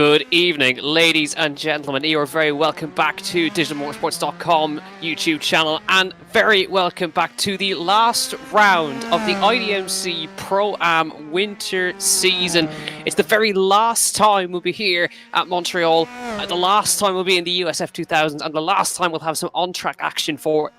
Good evening, ladies and gentlemen. You are very welcome back to Digital-Motorsports.com YouTube channel, and very welcome back to the last round of the iDMC ProAm winter season. It's the very last time we'll be here at Montreal, the last time we'll be in the USF2000, and the last time we'll have some on-track action for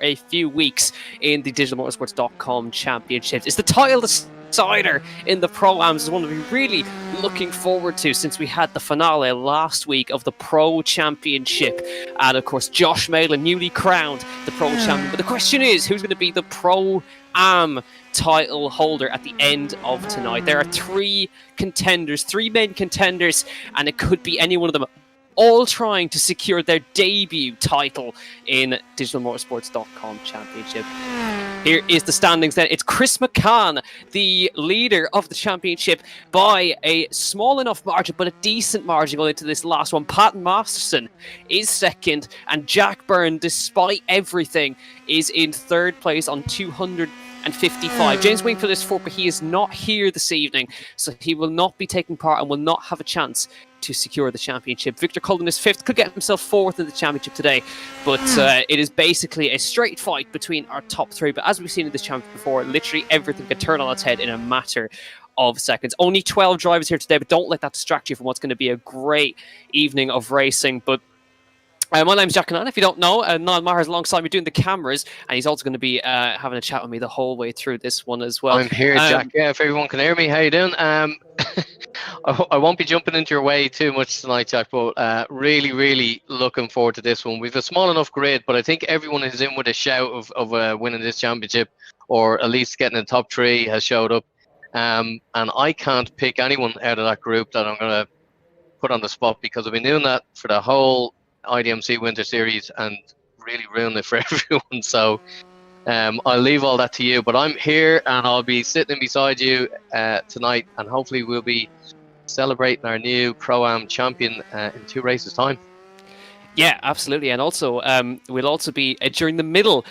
a few weeks in the Digital-Motorsports.com Championships. It's the title decider in the Pro-Ams. Is one that we're really looking forward to since we had the finale last week of the Pro Championship. And of course, Josh Malin, newly crowned the Pro Champion. But the question is, who's going to be the Pro-Am title holder at the end of tonight? There are three main contenders, and it could be any one of them, all trying to secure their debut title in Digital-Motorsports.com Championship. Here is the standings then. It's Chris McCann, the leader of the championship, by a small enough margin, but a decent margin going into this last one. Pat Masterson is second, and Jack Byrne, despite everything, is in third place on 255. James Wingfield is fourth, but he is not here this evening, so he will not be taking part and will not have a chance to secure the championship. Victor Cullen is fifth, could get himself fourth in the championship today, but it is basically a straight fight between our top three. But as we've seen in this championship before, literally everything can turn on its head in a matter of seconds. Only 12 drivers here today, but don't let that distract you from what's going to be a great evening of racing. But my name's Jack Cannon. If you don't know, Niall Maher's alongside me doing the cameras, and he's also going to be having a chat with me the whole way through this one as well. I'm here, Jack. Yeah, if everyone can hear me, how you doing? I won't be jumping into your way too much tonight, Jack, but really looking forward to this one. We've a small enough grid, but I think everyone is in with a shout of winning this championship, or at least getting in the top three has showed up. And I can't pick anyone out of that group that I'm going to put on the spot, because I've been doing that for the whole iDMC Winter Series and really ruined it for everyone. So I'll leave all that to you, but I'm here and I'll be sitting beside you tonight, and hopefully we'll be celebrating our new Pro-Am champion in 2 races time. Yeah, absolutely. And also, we'll also be, during the middle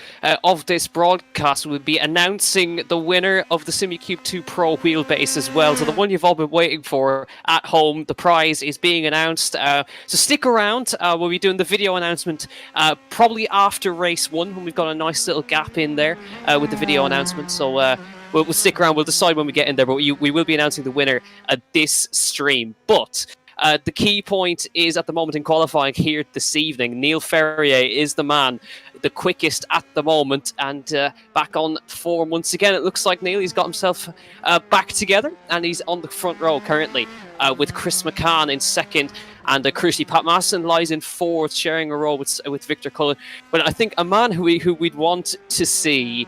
of this broadcast, we'll be announcing the winner of the SIMUCUBE 2 Pro wheelbase as well. So the one you've all been waiting for at home, the prize is being announced. So stick around. We'll be doing the video announcement probably after race 1, when we've got a nice little gap in there with the video announcement. So we'll stick around. We'll decide when we get in there, but we will be announcing the winner at this stream. But the key point is, at the moment in qualifying here this evening, Neil Ferrier is the man, the quickest at the moment, and back on form once again. It looks like Neil, he's got himself back together, and he's on the front row currently with Chris McCann in second, and crucially Pat Masson lies in fourth, sharing a row with Victor Cullen. But I think a man who we'd want to see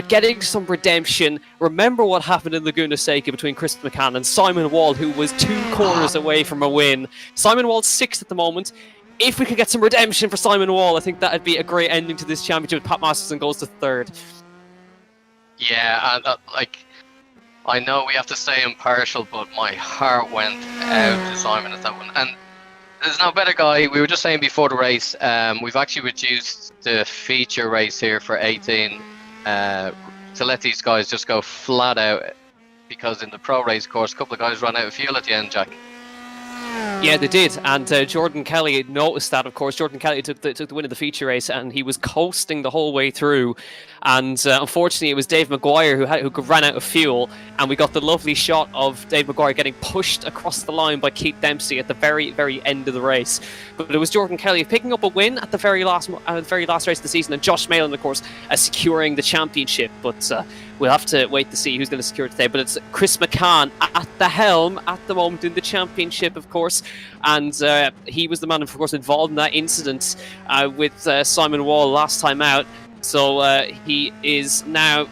getting some redemption. Remember what happened in Laguna Seca between Chris McCann and Simon Wall, who was 2 corners away from a win. Simon Wall's 6th at the moment. If we could get some redemption for Simon Wall, I think that'd be a great ending to this championship. Pat Masterson goes to 3rd. Yeah, I know we have to stay impartial, but my heart went out to Simon at that one. And there's no better guy. We were just saying before the race, we've actually reduced the feature race here for 18 to let these guys just go flat out, because in the pro race course, a couple of guys ran out of fuel at the end, Jack. Yeah, they did, and Jordan Kelly noticed that. Of course, Jordan Kelly took the win of the feature race, and he was coasting the whole way through. And unfortunately, it was Dave Maguire who ran out of fuel, and we got the lovely shot of Dave Maguire getting pushed across the line by Keith Dempsey at the very end of the race. But it was Jordan Kelly picking up a win at the very last race of the season, and Josh Malin, of course, securing the championship. But we'll have to wait to see who's going to secure it today. But it's Chris McCann at the helm at the moment in the championship, of course. And he was the man, of course, involved in that incident with Simon Wall last time out. So he is now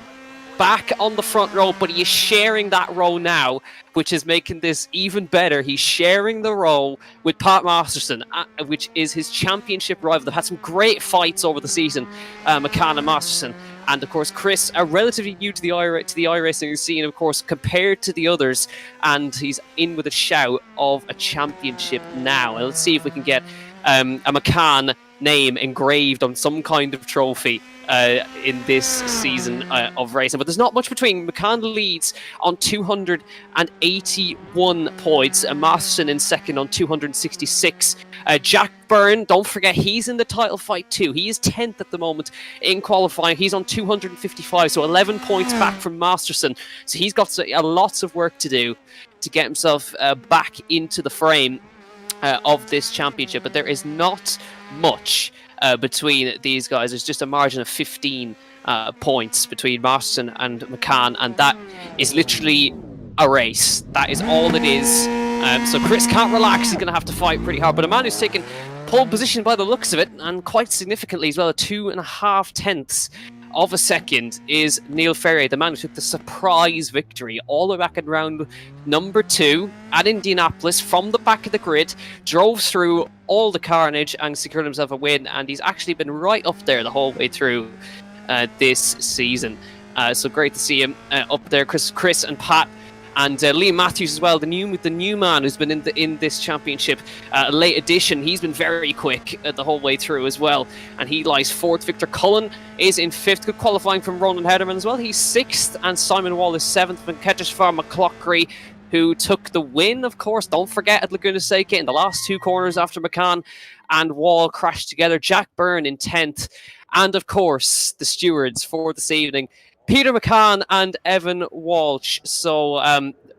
back on the front row, but he is sharing that row now, which is making this even better. He's sharing the row with Pat Masterson, which is his championship rival. They've had some great fights over the season, McCann and Masterson. And of course, Chris, relatively new to the iRacing scene, of course, compared to the others, and he's in with a shout of a championship now. And let's see if we can get a McCann name engraved on some kind of trophy in this season of racing. But there's not much between. McCann leads on 281 points, and Masterson in second on 266. Jack Byrne, don't forget, he's in the title fight too. He is 10th at the moment in qualifying. He's on 255, so 11 points back from Masterson. So he's got lots of work to do to get himself back into the frame of this championship. But there is not much between these guys. There's just a margin of 15 points between Masterson and McCann, and that is literally a race. That is all it is. So Chris can't relax. He's going to have to fight pretty hard. But a man who's taken pole position by the looks of it, and quite significantly as well, 2.5 tenths of a second, is Neil Ferrier, the man who took the surprise victory all the way back in round number 2 at Indianapolis from the back of the grid, drove through all the carnage and secured himself a win, and he's actually been right up there the whole way through this season. So great to see him up there. Chris and Pat and Liam Matthews as well, the new man who's been in this championship, late edition. He's been very quick the whole way through as well, and he lies 4th. Victor Cullen is in 5th. Good qualifying from Ronan Hederman as well. He's 6th, and Simon Wall is 7th. Venkateshwar McClockery, who took the win, of course, don't forget, at Laguna Seca in the last 2 corners after McCann and Wall crashed together. Jack Byrne in 10th, and of course the stewards for this evening, Peter McCann and Evan Walsh. So,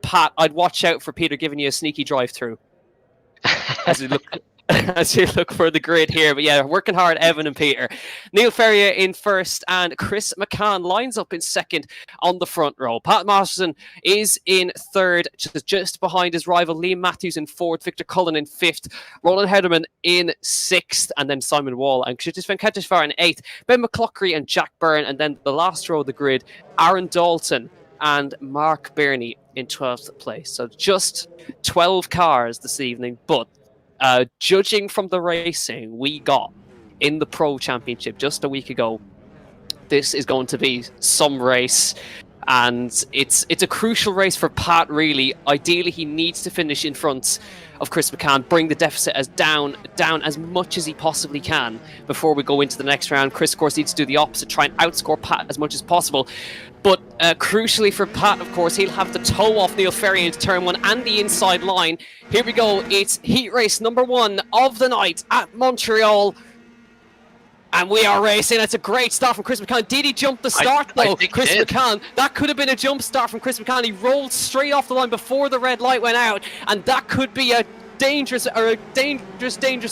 Pat, I'd watch out for Peter giving you a sneaky drive-through as you look for the grid here. But yeah, working hard, Evan and Peter. Neil Ferrier in 1st, and Chris McCann lines up in 2nd on the front row. Pat Masterson is in 3rd, just behind his rival Liam Matthews in 4th, Victor Cullen in 5th, Roland Hederman in 6th, and then Simon Wall and Kshitij Venkateshwar in 8th, Ben McClockery and Jack Byrne, and then the last row of the grid, Aaron Dalton and Mark Birney in 12th place. So just 12 cars this evening, but judging from the racing we got in the Pro Championship just a week ago, this is going to be some race, and it's a crucial race for Pat, really. Ideally, he needs to finish in front of Chris McCann, bring the deficit down as much as he possibly can before we go into the next round. Chris, of course, needs to do the opposite, try and outscore Pat as much as possible. But crucially for Pat, of course, he'll have to tow off Neil Ferrier into turn 1 and the inside line. Here we go. It's heat race number 1 of the night at Montreal. And we are racing. It's a great start from Chris McCann. Did he jump the start, though? Chris McCann, that could have been a jump start from Chris McCann. He rolled straight off the line before the red light went out, and that could be a dangerous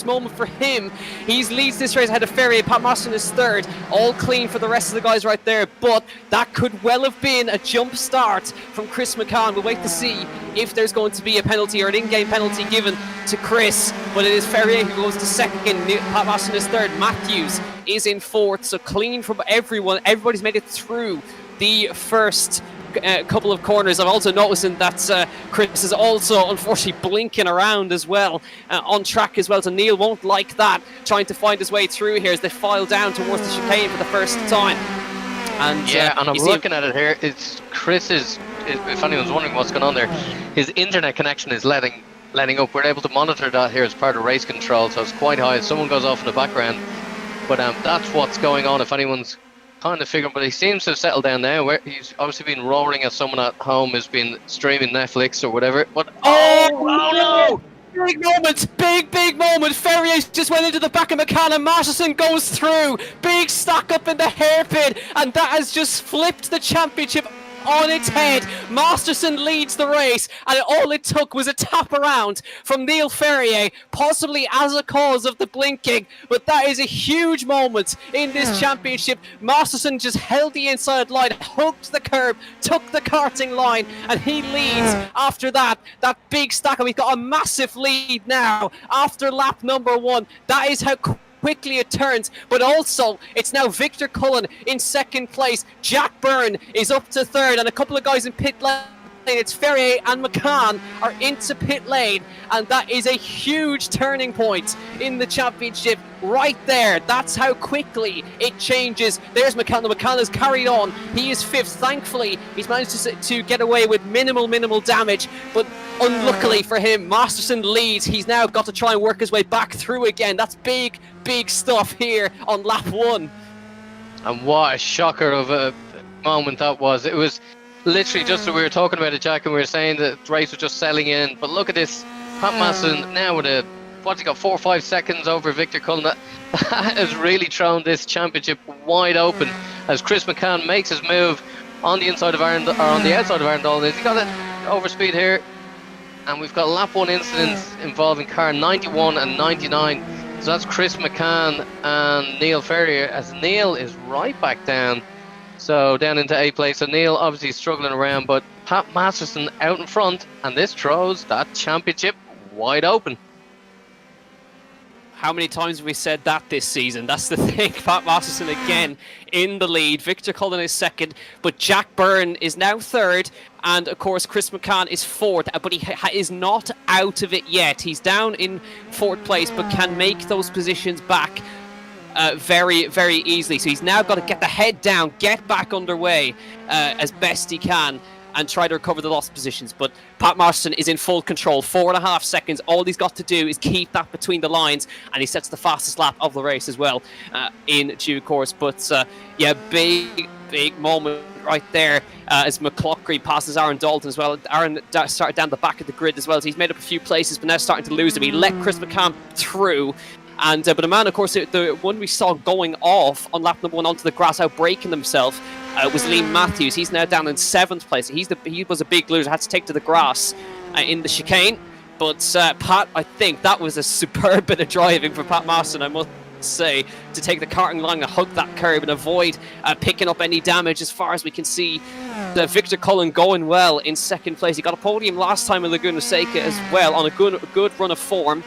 moment for him. He leads this race ahead of Ferrier. Pat Masterson is 3rd, all clean for the rest of the guys right there, but that could well have been a jump start from Chris McCann. We'll wait to see if there's going to be a penalty or an in-game penalty given to Chris, but it is Ferrier who goes to 2nd. Pat Masterson is 3rd. Matthews is in 4th, so clean from everyone. Everybody's made it through the first couple of corners. I'm also noticing that Chris is also unfortunately blinking around as well on track as well, so Neil won't like that, trying to find his way through here as they file down towards the chicane for the first time. And yeah, and I'm looking at it here. It's Chris's, if anyone's wondering what's going on there, his internet connection is letting up. We're able to monitor that here as part of race control, so it's quite high. Someone goes off in the background, but that's what's going on if anyone's kind of figuring. But he seems to have settled down now, where he's obviously been roaring at someone at home who's been streaming Netflix or whatever. But no! Big moment. Ferrier just went into the back of McCann, and Masterson goes through. Big stack up in the hairpin, and that has just flipped the championship on its head. Masterson leads the race, and all it took was a tap around from Neil Ferrier, possibly as a cause of the blinking, but that is a huge moment in this championship. Masterson just held the inside line, hooked the curb, took the karting line, and he leads after that big stack, and we've got a massive lead now after lap number 1. That is how quickly it turns, but also it's now Victor Cullen in 2nd place. Jack Byrne is up to 3rd, and a couple of guys in pit lane. It's Ferrier and McCann are into pit lane, and that is a huge turning point in the championship right there. That's how quickly it changes. There's McCann. McCann has carried on. He is 5th. Thankfully, he's managed to get away with minimal damage, but unluckily for him, Masterson leads. He's now got to try and work his way back through again. That's big stuff here on lap 1. And what a shocker of a moment that was. It was literally just we were talking about it, Jack, and we were saying that the race was just selling in. But look at this, Pat Masterson now with what's he got, 4 or 5 seconds over Victor Cullen. That has really thrown this championship wide open as Chris McCann makes his move on the inside of Aaron, or on the outside of Aaron Dolan. He got it overspeed here, and we've got lap 1 incidents involving car 91 and 99. So that's Chris McCann and Neil Ferrier, as Neil is right back down. So down into 8th place. So Neil obviously struggling around, but Pat Masterson out in front, and this throws that championship wide open. How many times have we said that this season? That's the thing. Pat Masterson again in the lead. Victor Cullen is second, but Jack Byrne is now third. And of course, Chris McCann is fourth, but he is not out of it yet. He's down in 4th place, but can make those positions back very, very easily. So he's now got to get the head down, get back underway as best he can, and try to recover the lost positions. But Pat Masterson is in full control. 4.5 seconds. All he's got to do is keep that between the lines, and he sets the fastest lap of the race as well in due course. But yeah, big moment right there as McLaughlin passes Aaron Dalton as well. Aaron started down the back of the grid as well, so he's made up a few places, but now starting to lose him. He let Chris McCann through. And but the man, of course, the one we saw going off on lap number 1 onto the grass, out breaking himself, was Liam Matthews. He's now down in 7th place. He was a big loser, had to take to the grass in the chicane. But Pat, I think that was a superb bit of driving for Pat Masterson, I must say, to take the karting line and hug that curb and avoid picking up any damage. As far as we can see, Victor Cullen going well in 2nd place. He got a podium last time in Laguna Seca as well on a good run of form.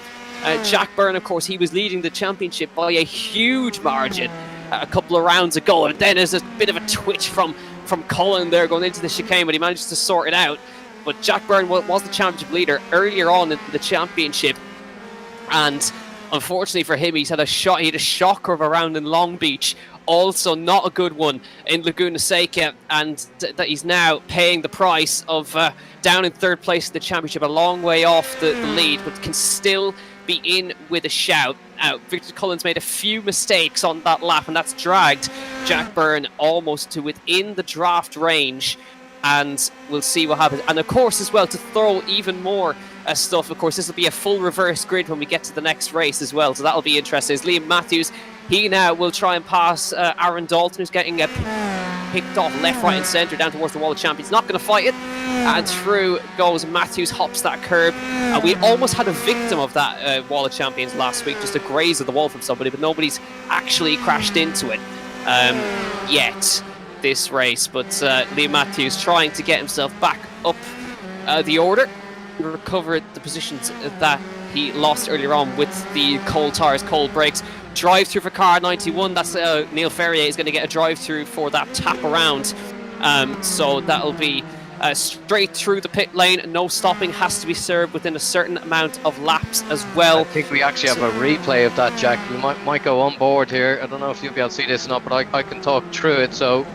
Jack Byrne, of course, he was leading the championship by a huge margin a couple of rounds ago, and then there's a bit of a twitch from Cullen there going into the chicane, but he managed to sort it out. But Jack Byrne was the championship leader earlier on in the championship, and unfortunately for him, he had a shocker of a round in Long Beach, also not a good one in Laguna Seca, and that he's now paying the price of down in 3rd place in the championship, a long way off the lead, but can still be in with a shout. Victor Cullen's made a few mistakes on that lap, and that's dragged Jack Byrne almost to within the draft range, and we'll see what happens. And of course, as well, to throw even more stuff, of course, this will be a full reverse grid when we get to the next race as well, so that'll be interesting. As Liam Matthews, he now will try and pass Aaron Dalton, who's getting picked off left, right and centre down towards the wall of champions. Not going to fight it, and through goes Matthews, hops that curb. We almost had a victim of that wall of champions last week, just a graze of the wall from somebody, but nobody's actually crashed into it yet this race. But Liam Matthews trying to get himself back up the order, recover the positions that he lost earlier on with the cold tires, cold brakes. Drive through for car 91. That's Neil Ferrier is going to get a drive through for that tap around. So that'll be straight through the pit lane. No stopping has to be served within a certain amount of laps as well. I think we actually have a replay of that, Jack. We might go on board here. I don't know if you'll be able to see this or not, but I can talk through it. So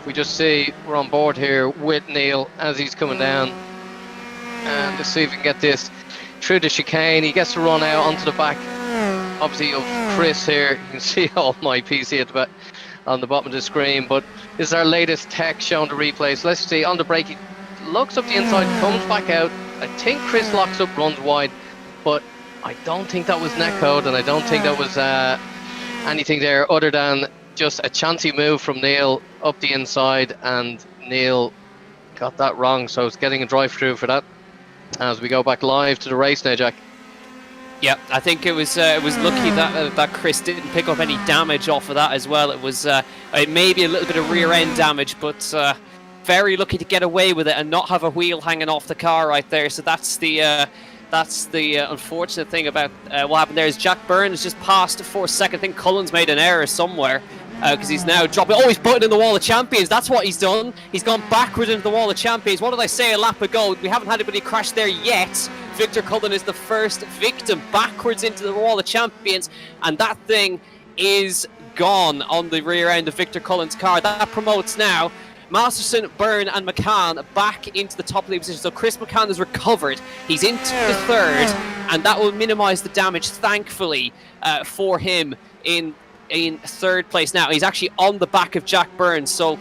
we just see we're on board here with Neil as he's coming down. And let's see if we can get this through the chicane. He gets to run out onto the back, obviously, of Chris here. You can see all my PC at the back on the bottom of the screen, but this is our latest tech showing the replay. So let's see, on the brake, he looks up the inside, comes back out. I think Chris locks up, runs wide, but I don't think that was netcode, and I don't think that was anything there other than just a chancy move from Neil up the inside, and Neil got that wrong, so it's getting a drive through for that as we go back live to the race now, Jack. Yeah, I think it was lucky that Chris didn't pick up any damage off of that as well. It was maybe a little bit of rear end damage, but very lucky to get away with it and not have a wheel hanging off the car right there. So that's the unfortunate thing about what happened there. Is Jack Byrne has just passed for a second. I think Cullen's made an error somewhere because he's now dropping. Oh, he's putting in the wall of champions. That's what he's done. He's gone backwards into the wall of champions. What did I say a lap ago? We haven't had anybody crash there yet. Victor Cullen is the first victim backwards into the wall of champions, and that thing is gone on the rear end of Victor Cullen's car. That promotes now Masterson, Byrne and McCann back into the top of the position. So Chris McCann has recovered. He's into the third, and that will minimise the damage, thankfully, for him in in third place now. He's actually on the back of Jack Byrne. So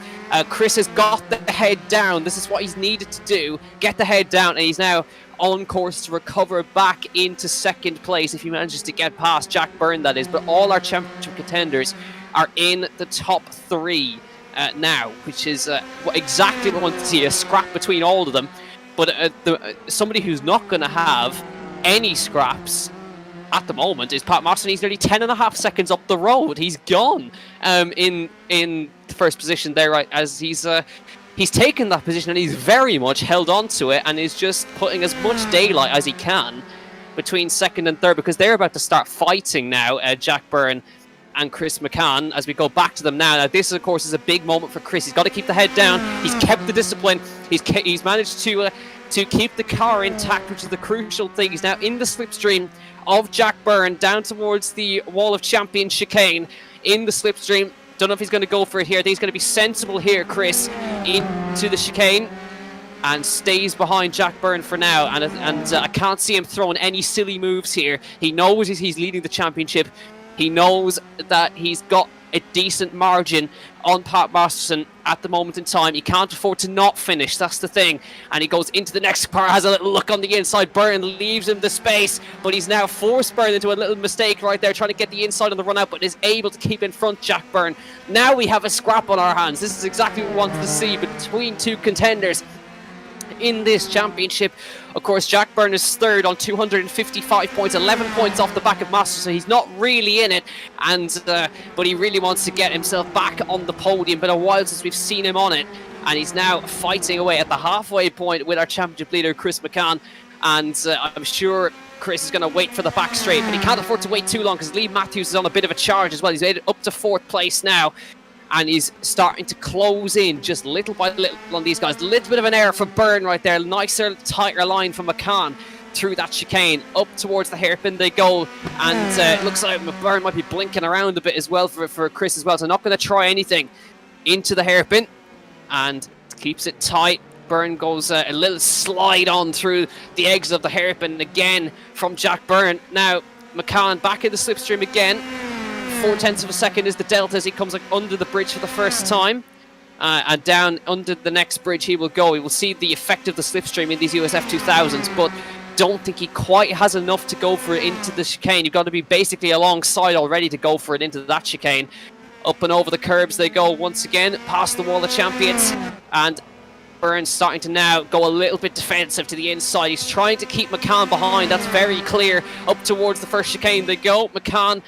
Chris has got the head down. This is what he's needed to do. Get the head down, and he's now on course to recover back into second place if he manages to get past Jack Byrne, that is. But all our championship contenders are in the top 3 now, which is exactly what we want to see, a scrap between all of them. But somebody who's not going to have any scraps at the moment is Pat Masterson. He's nearly 10.5 seconds up the road. He's gone in the first position there, right, as he's taken that position, and he's very much held on to it and is just putting as much daylight as he can between second and third, because they're about to start fighting now, Jack Byrne and Chris McCann, as we go back to them now. Now, this, of course, is a big moment for Chris. He's got to keep the head down. He's kept the discipline. He's managed to keep the car intact, which is the crucial thing. He's now in the slipstream of Jack Byrne, down towards the Wall of Champions chicane, in the slipstream. Don't know if he's going to go for it here. I think he's going to be sensible here, Chris, into the chicane, and stays behind Jack Byrne for now. And I can't see him throwing any silly moves here. He knows he's leading the championship. He knows that he's got a decent margin on Pat Masterson at the moment in time. He can't afford to not finish, that's the thing. And he goes into the next car, has a little look on the inside. Byrne leaves him the space, but he's now forced Byrne into a little mistake right there, trying to get the inside on the run out, but is able to keep in front Jack Byrne. Now we have a scrap on our hands. This is exactly what we wanted to see between two contenders in this championship. Of course, Jack Byrne is third on 255 points, 11 points off the back of Masterson, so he's not really in it, but he really wants to get himself back on the podium. Been a while since we've seen him on it, and he's now fighting away at the halfway point with our championship leader, Chris McCann, and I'm sure Chris is going to wait for the back straight, but he can't afford to wait too long because Lee Matthews is on a bit of a charge as well. He's made it up to fourth place now, and he's starting to close in just little by little on these guys. A little bit of an error for Byrne right there. Nicer, tighter line from McCann through that chicane. Up towards the hairpin they go. And it looks like Byrne might be blinking around a bit as well for Chris as well. So not going to try anything into the hairpin. And keeps it tight. Byrne goes a little slide on through the exit of the hairpin again from Jack Byrne. Now McCann back in the slipstream again. 0.4 of a second is the delta as he comes under the bridge for the first time, and down under the next bridge he will go. We will see the effect of the slipstream in these USF2000s, but don't think he quite has enough to go for it into the chicane. You've got to be basically alongside already to go for it into that chicane. Up and over the curbs they go once again, past the Wall of Champions, and Byrne's starting to now go a little bit defensive to the inside. He's trying to keep McCann behind, that's very clear. Up towards the first chicane they go. McCann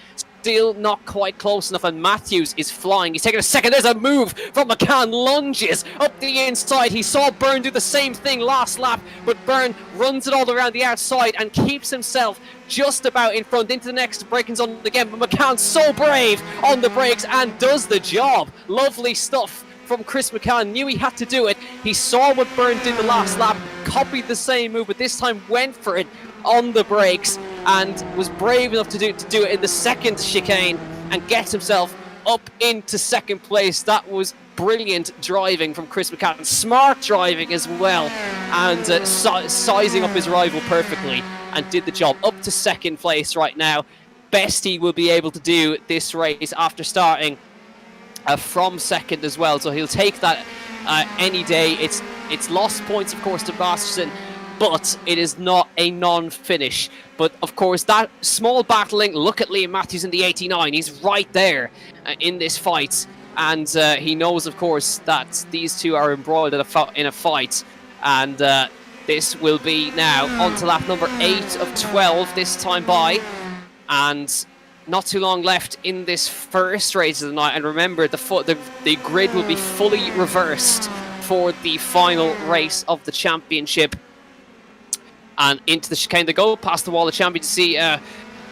still not quite close enough, and Matthews is flying. He's taking a second. There's a move from McCann, lunges up the inside. He saw Byrne do the same thing last lap, but Byrne runs it all around the outside and keeps himself just about in front into the next braking zone again. But McCann's so brave on the brakes and does the job. Lovely stuff from Chris McCann. Knew he had to do it. He saw what Byrne did the last lap, copied the same move, but this time went for it on the brakes and was brave enough to do it in the second chicane and gets himself up into second place. That was brilliant driving from Chris McCann. Smart driving as well, and sizing up his rival perfectly, and did the job. Up to second place right now. Best he will be able to do this race after starting from second as well. So he'll take that any day. It's lost points, of course, to Masterson, but it is not a non-finish. But of course, that small battling, look at Liam Matthews in the 89, he's right there in this fight, and he knows, of course, that these two are embroiled in a fight, and this will be now on to lap number 8 of 12 this time by, and not too long left in this first race of the night. And remember, the grid will be fully reversed for the final race of the championship. And into the chicane they go, past the Wall of Champions. You see,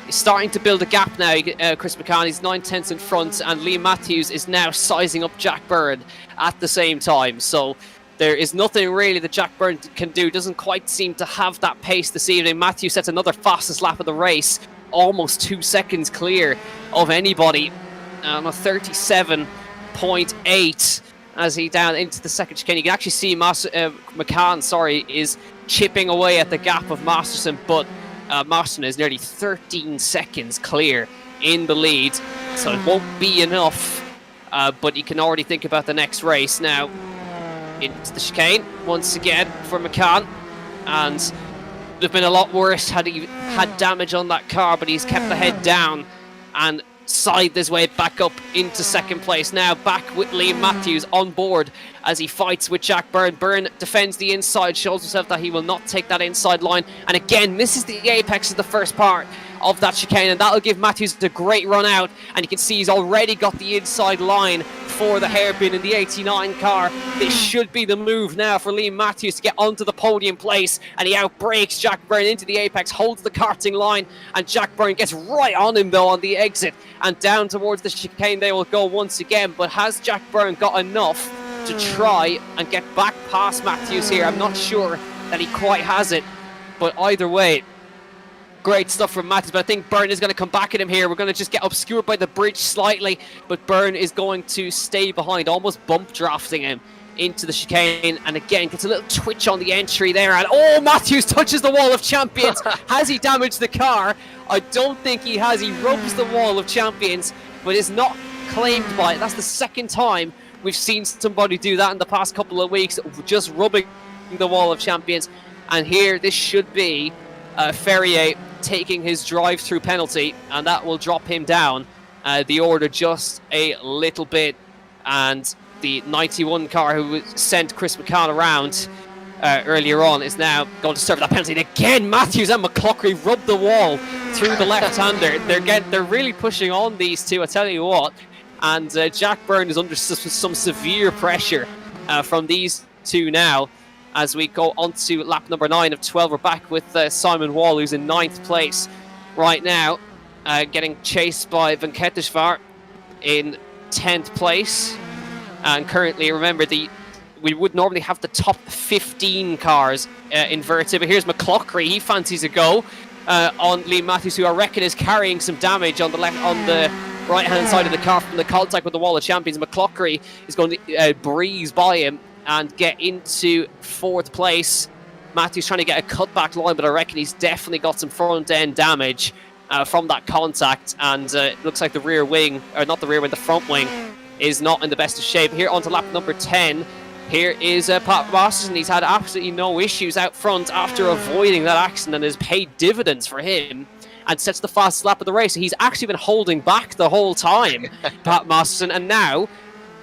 he's starting to build a gap now. Chris McCann, he's 9/10 in front, and Liam Matthews is now sizing up Jack Byrne at the same time. So there is nothing really that Jack Byrne can do. Doesn't quite seem to have that pace this evening. Matthews sets another fastest lap of the race, almost 2 seconds clear of anybody. A 37.8 as he down into the second chicane. You can actually see McCann, is chipping away at the gap of Masterson, but Masterson is nearly 13 seconds clear in the lead. so it won't be enough. But you can already think about the next race now. Into the chicane once again for McCann, and there've been a lot worse had he had damage on that car, but he's kept the head down and side his way back up into second place. Now back with Liam Matthews on board as he fights with Jack Byrne. Byrne defends the inside, shows himself that he will not take that inside line, and again misses the apex of the first part of that chicane, and that'll give Matthews a great run out, and you can see he's already got the inside line for the hairpin in the 89 car. This should be the move now for Liam Matthews to get onto the podium place, and he outbrakes Jack Byrne into the apex, holds the karting line, and Jack Byrne gets right on him though on the exit, and down towards the chicane they will go once again. But has Jack Byrne got enough to try and get back past Matthews here? I'm not sure that he quite has it, but either way, great stuff from Matthews. But I think Byrne is going to come back at him here. We're going to just get obscured by the bridge slightly, but Byrne is going to stay behind, almost bump drafting him into the chicane, and again gets a little twitch on the entry there, and oh, Matthews touches the wall of champions. Has he damaged the car? I don't think he has. He rubs the wall of champions, but is not claimed by it. That's the second time we've seen somebody do that in the past couple of weeks, just rubbing the wall of champions. And here this should be Ferrier taking his drive-through penalty, and that will drop him down the order just a little bit. And the 91 car who sent Chris McCann around earlier on is now going to serve that penalty. And again, Matthews and McCloughery rub the wall through the left-hander. They're really pushing on these two, I tell you what. And Jack Byrne is under some severe pressure from these two now. As we go on to lap number 9 of 12, we're back with Simon Wall, who's in 9th place right now, getting chased by Venkateshwar in 10th place. And currently, remember, we would normally have the top 15 cars inverted, but here's McCloughery. He fancies a go on Liam Matthews, who I reckon is carrying some damage on the right-hand side of the car from the contact with the wall of champions. McCloughery is going to breeze by him and get into 4th place. Matthews trying to get a cutback line, but I reckon he's definitely got some front-end damage from that contact, and it looks like the rear wing, or not the rear wing, the front wing is not in the best of shape. Here onto lap number 10. Here is Pat Masterson. He's had absolutely no issues out front after avoiding that accident, and has paid dividends for him and sets the fastest lap of the race. He's actually been holding back the whole time, Pat Masterson, and now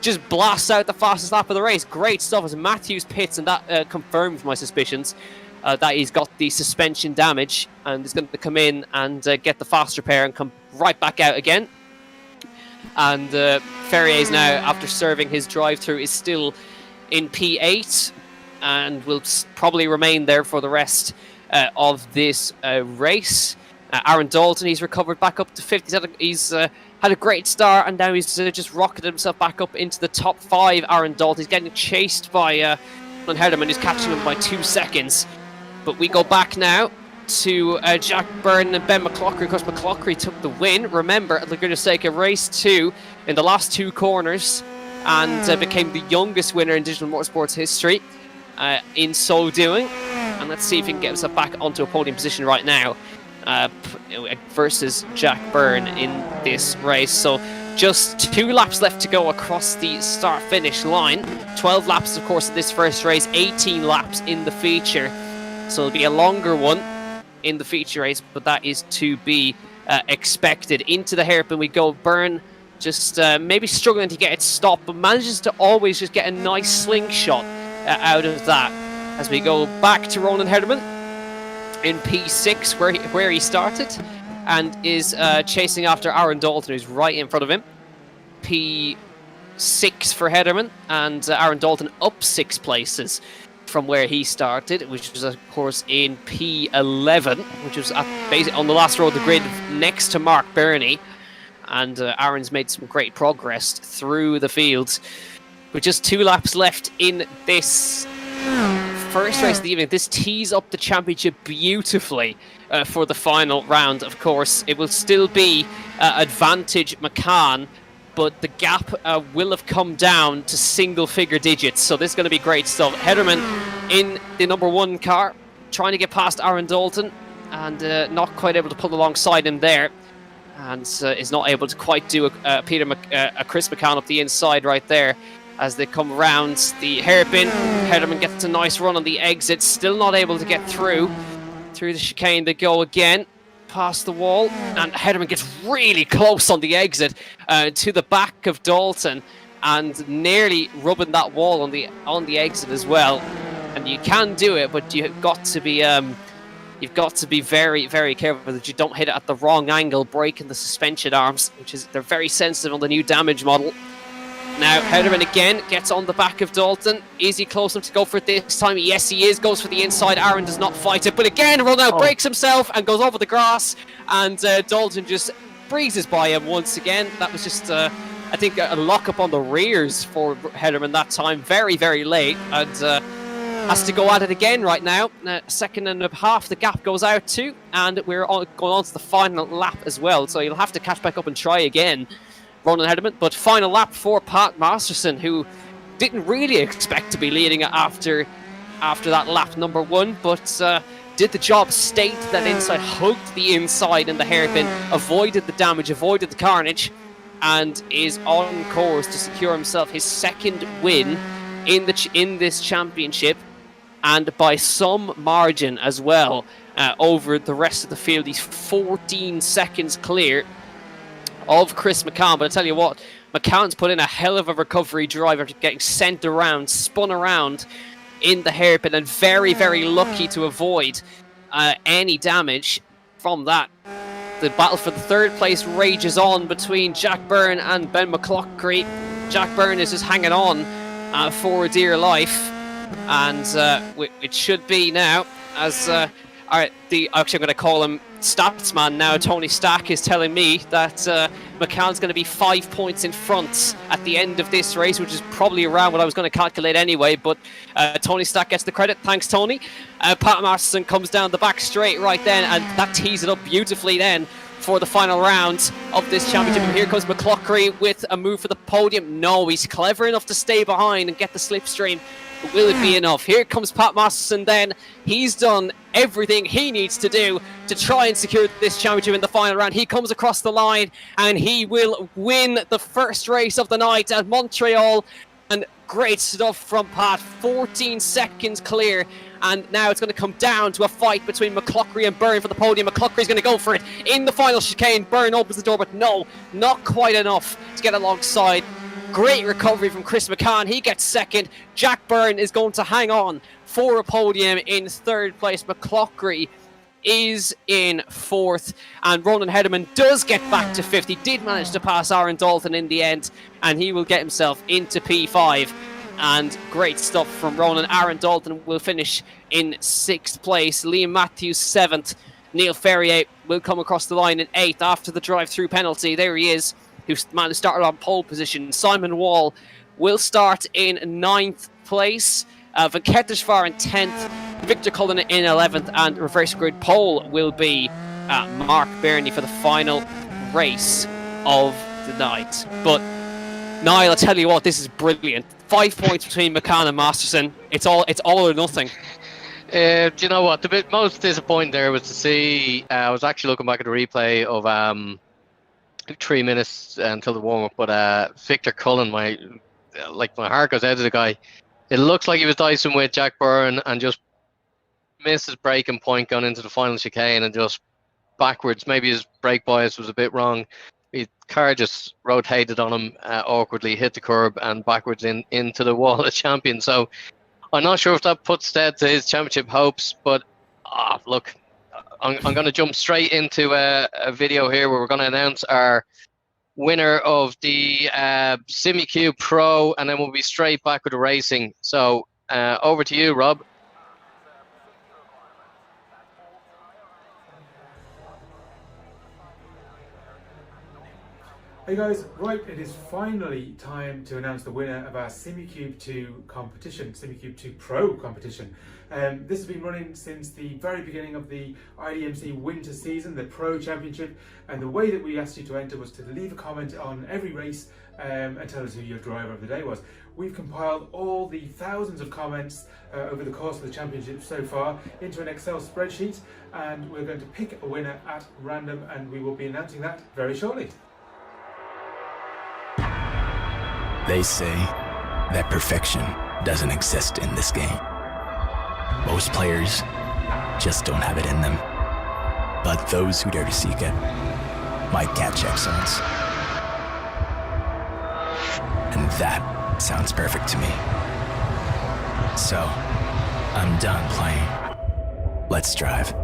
just blasts out the fastest lap of the race. Great stuff as Matthews pits, and that confirms my suspicions that he's got the suspension damage and is going to come in and get the fast repair and come right back out again. And Ferrier's now, after serving his drive-through, is still in P8 and will probably remain there for the rest of this race. Aaron Dalton, he's recovered back up to 5th. He's had a great start, and now he's just rocketed himself back up into the top 5. Aaron Dalton, he's getting chased by Herdeman, who's catching him by 2 seconds. But we go back now to Jack Byrne and Ben McCloughery. Of course, McCloughery took the win. Remember, at Laguna Seca, race 2 in the last 2 corners, and became the youngest winner in Digital Motorsports history in so doing. And let's see if he can get himself back onto a podium position right now versus Jack Byrne in this race. So just 2 laps left to go across the start-finish line. 12 laps, of course, in this first race, 18 laps in the feature. So it'll be a longer one in the feature race, but that is to be expected. Into the hairpin we go. Byrne just maybe struggling to get it stopped, but manages to always just get a nice slingshot out of that. As we go back to Ronan Herdeman in P6, where he started, and is chasing after Aaron Dalton, who's right in front of him. P6 for Herdeman, and Aaron Dalton up 6 places from where he started, which was, of course, in P11, which was basically on the last row of the grid next to Mark Burney. And Aaron's made some great progress through the fields. With just 2 laps left in this first race of the evening, this tees up the championship beautifully for the final round. Of course, it will still be advantage McCann, but the gap will have come down to single-figure digits. So this is going to be great stuff. Herdeman in the number 1 car, trying to get past Aaron Dalton, and not quite able to pull alongside him there. and is not able to quite do a Chris McCann up the inside right there. As they come around the hairpin, Hederman gets a nice run on the exit, still not able to get through. Through the chicane they go again, past the wall, and Hederman gets really close on the exit to the back of Dalton, and nearly rubbing that wall on the exit as well. And you can do it, but you've got to be very, very careful that you don't hit it at the wrong angle, breaking the suspension arms, they're very sensitive on the new damage model. Now, Hederman again gets on the back of Dalton. Is he close enough to go for it this time? Yes, he is. Goes for the inside. Aaron does not fight it. But again, Ronald breaks himself and goes over the grass. And Dalton just breezes by him once again. That was just, I think, a lock-up on the rears for Hederman that time. Very, very late. And has to go at it again right now. A second and a half the gap goes out to. And we're going on to the final lap as well. So you'll have to catch back up and try again, Ronan Hederman. But final lap for Pat Masterson, who didn't really expect to be leading it after that lap number one, but did the job, stayed that inside, hugged the inside in the hairpin, avoided the damage, avoided the carnage, and is on course to secure himself his second win in this championship, and by some margin as well over the rest of the field. He's 14 seconds clear of Chris McCann. But I tell you what, McCann's put in a hell of a recovery drive after getting sent around, spun around in the hairpin, and very, very lucky to avoid any damage from that. The battle for the third place rages on between Jack Byrne and Ben McCloughery. Jack Byrne is just hanging on for dear life, and it should be now as actually I'm going to call him Statsman now. Tony Stack is telling me that McCann's going to be 5 points in front at the end of this race, which is probably around what I was going to calculate anyway, but Tony Stack gets the credit. Thanks, Tony. Pat Masterson comes down the back straight right then, and that tees it up beautifully then for the final round of this championship. And here comes McCloughery with a move for the podium. No, he's clever enough to stay behind and get the slipstream. But will it be enough? Here comes Pat Masterson then. He's done everything he needs to do to try and secure this championship in the final round. He comes across the line and he will win the first race of the night at Montreal. And great stuff from Pat. 14 seconds clear. And now it's going to come down to a fight between McCloughery and Byrne for the podium. McCloughery's going to go for it in the final chicane. Byrne opens the door, but no, not quite enough to get alongside. Great recovery from Chris McCann. He gets second. Jack Byrne is going to hang on for a podium in third place. McCloughery is in fourth. And Ronan Hederman does get back to fifth. He did manage to pass Aaron Dalton in the end, and he will get himself into P5. And great stuff from Ronan. Aaron Dalton will finish in sixth place. Liam Matthews, seventh. Neil Ferrier will come across the line in eighth after the drive-through penalty. There he is, who started on pole position. Simon Wall will start in ninth place. Van Kettersvaar in 10th. Victor Cullen in 11th. And reverse grid pole will be Mark Burney for the final race of the night. But Niall, I tell you what, this is brilliant. 5 points between McCann and Masterson. It's all or nothing. Do you know what? The bit most disappointing there was to see. I was actually looking back at the replay of 3 minutes until the warm up, but Victor Cullen, my heart goes out to the guy. It looks like he was dicing with Jack Byrne and just missed his braking point going into the final chicane and just backwards. Maybe his brake bias was a bit wrong. His car just rotated on him awkwardly, hit the curb and backwards into the wall of champions. So I'm not sure if that puts dead to his championship hopes, but look, I'm going to jump straight into a video here where we're going to announce our winner of the SIMUCUBE Pro, and then we'll be straight back with the racing. So over to you, Rob. Hey guys, right, it is finally time to announce the winner of our SIMUCUBE 2 competition, SIMUCUBE 2 Pro competition. This has been running since the very beginning of the iDMC winter season, the Pro Championship, and the way that we asked you to enter was to leave a comment on every race and tell us who your driver of the day was. We've compiled all the thousands of comments over the course of the championship so far into an Excel spreadsheet, and we're going to pick a winner at random, and we will be announcing that very shortly. They say that perfection doesn't exist in this game. Most players just don't have it in them. But those who dare to seek it might catch excellence. And that sounds perfect to me. So, I'm done playing. Let's drive.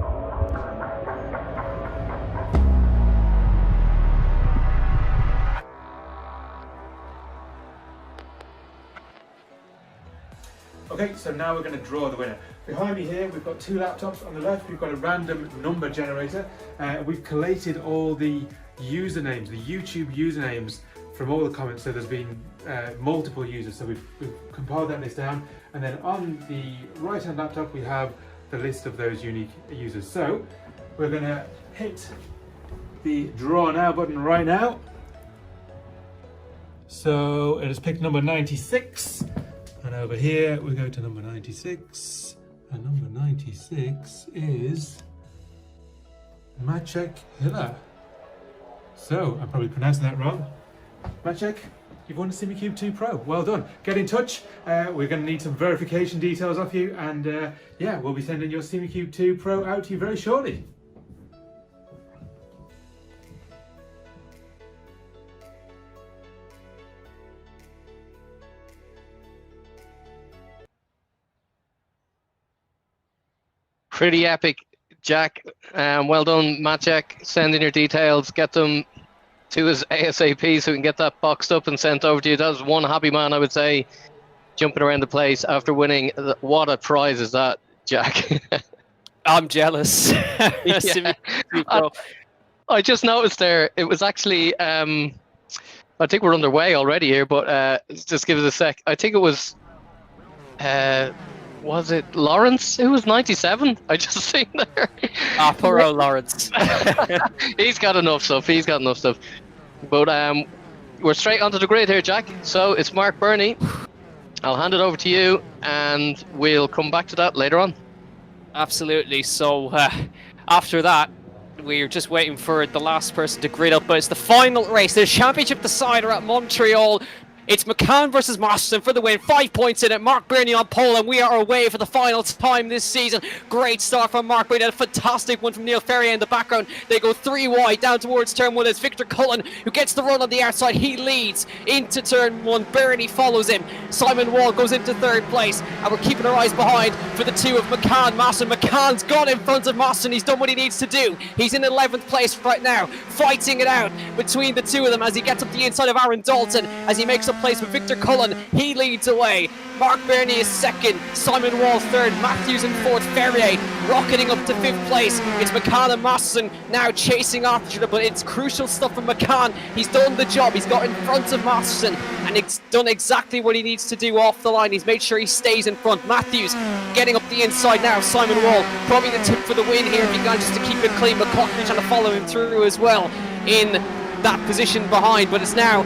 Okay, so now we're going to draw the winner. Behind me here, we've got two laptops. On the left, we've got a random number generator. We've collated all the usernames, the YouTube usernames from all the comments. So there's been multiple users. So we've compiled that list down. And then on the right-hand laptop, we have the list of those unique users. So we're going to hit the Draw Now button right now. So it has picked number 96. And over here, we go to number 96, and number 96 is Maciek Hiller. So, I'm probably pronouncing that wrong. Maciek, you've won the SIMUCUBE 2 Pro. Well done. Get in touch. We're going to need some verification details off you, and yeah, we'll be sending your SIMUCUBE 2 Pro out to you very shortly. Pretty epic, Jack. Well done, Maciek. Send in your details. Get them to us ASAP so we can get that boxed up and sent over to you. That was one happy man, I would say, jumping around the place after winning. What a prize is that, Jack? I'm jealous. Yeah. I just noticed there, it was actually, I think we're underway already here, but just give us a sec. I think it was it Lawrence who was 97? I just seen there. Poor old Lawrence. He's got enough stuff. But we're straight onto the grid here, Jack. So it's Mark Burney. I'll hand it over to you, and we'll come back to that later on. Absolutely. So after that, we're just waiting for the last person to grid up, but it's the final race, the championship decider at Montreal. It's McCann versus Marston for the win. 5 points in it. Mark Burney on pole, and we are away for the final time this season. Great start from Mark Burney. A fantastic one from Neil Ferrier in the background. They go 3 wide down towards turn 1. It's Victor Cullen who gets the run on the outside. He leads into turn 1. Burney follows him. Simon Wall goes into 3rd place, and we're keeping our eyes behind for the 2 of McCann. Marston. McCann's got in front of Marston. He's done what he needs to do. He's in 11th place right now, fighting it out between the 2 of them as he gets up the inside of Aaron Dalton, as he makes a place with Victor Cullen. He leads away. Mark Burney is 2nd, Simon Wall 3rd, Matthews in 4th, Ferrier rocketing up to 5th place. It's McCann and Masterson now chasing after each other, but it's crucial stuff from McCann. He's done the job. He's got in front of Masterson, and it's done exactly what he needs to do off the line. He's made sure he stays in front. Matthews getting up the inside now. Simon Wall probably the tip for the win here if he manages to keep it clean, but Cochran trying to follow him through as well in that position behind, but it's now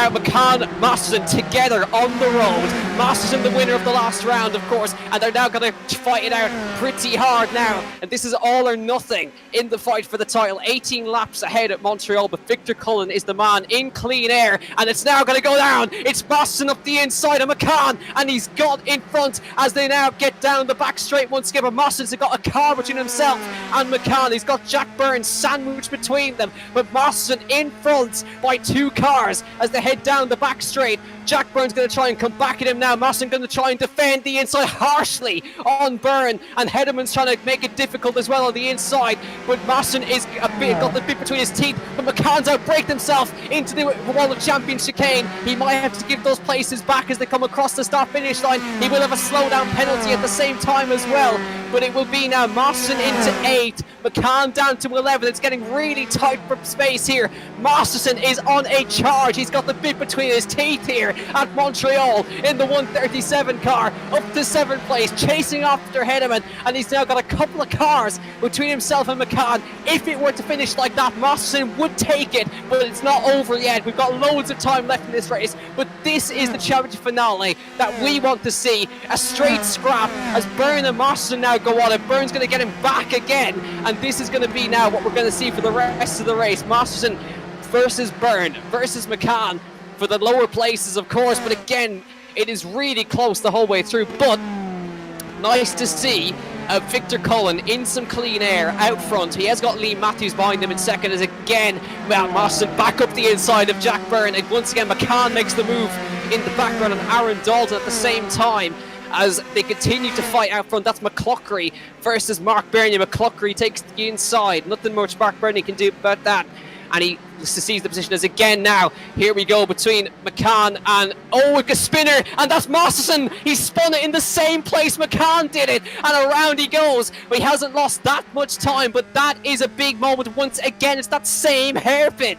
McCann, Masterson together on the road. Masterson the winner of the last round, of course, and they're now going to fight it out pretty hard now, and this is all or nothing in the fight for the title. 18 laps ahead at Montreal, but Victor Cullen is the man in clean air, and it's now going to go down. It's Masterson up the inside of McCann, and he's got in front as they now get down the back straight once again. But Masterson's got a car between himself and McCann. He's got Jack Burns sandwiched between them, but Masterson in front by 2 cars as they head down the back straight. Jack Byrne's going to try and come back at him now. Masterson going to try and defend the inside harshly on Byrne, and Hederman's trying to make it difficult as well on the inside, but Masterson is got the bit between his teeth, but McCann's outbraked himself into the Wall of Champions chicane. He might have to give those places back as they come across the start-finish line. He will have a slowdown penalty at the same time as well, but it will be now Masterson into 8, McCann down to 11. It's getting really tight for space here. Masterson is on a charge. He's got the bit between his teeth here at Montreal in the 137 car, up to 7th place, chasing after Hederman, and he's now got a couple of cars between himself and McCann. If it were to finish like that, Masterson would take it, but it's not over yet. We've got loads of time left in this race, but this is the championship finale that we want to see. A straight scrap as Byrne and Masterson now go on it. Byrne's going to get him back again, and this is going to be now what we're going to see for the rest of the race. Masterson versus Byrne versus McCann for the lower places, of course, but again, it is really close the whole way through. But nice to see Victor Cullen in some clean air out front. He has got Lee Matthews behind him in second, as again Masterson back up the inside of Jack Byrne, and once again McCann makes the move in the background, and Aaron Dalton at the same time as they continue to fight out front. That's McCluckery versus Mark Bernier. McCluckery takes the inside, nothing much Mark Bernier can do about that, and he sees the position as again now, here we go between McCann and a spinner, and that's Masterson. He spun it in the same place McCann did it, and around he goes, but he hasn't lost that much time. But that is a big moment once again. It's that same hairpin,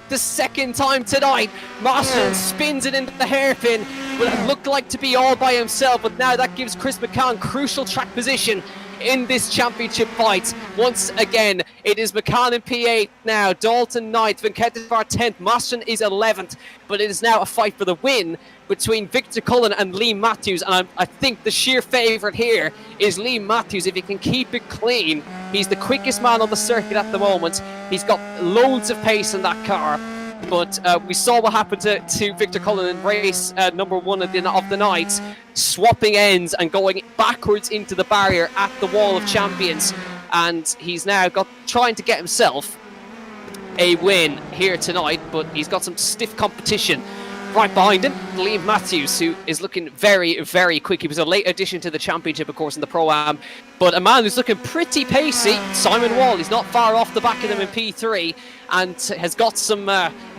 the second time tonight. Masterson spins it into the hairpin, but it looked like to be all by himself, but now that gives Chris McCann crucial track position in this championship fight. Once again, it is McCann in P8 now, Dalton 9th, Venkateshwar 10th, Masterson is 11th, but it is now a fight for the win between Victor Cullen and Lee Matthews, and I think the sheer favourite here is Lee Matthews. If he can keep it clean, he's the quickest man on the circuit at the moment. He's got loads of pace in that car, but we saw what happened to Victor Cullen in race number 1 of the night, swapping ends and going backwards into the barrier at the Wall of Champions, and he's now trying to get himself a win here tonight, but he's got some stiff competition right behind him. Lee Matthews, who is looking very, very quick. He was a late addition to the championship, of course, in the Pro-Am, but a man who's looking pretty pacey. Simon Wall, he's not far off the back of them in P3, and has got some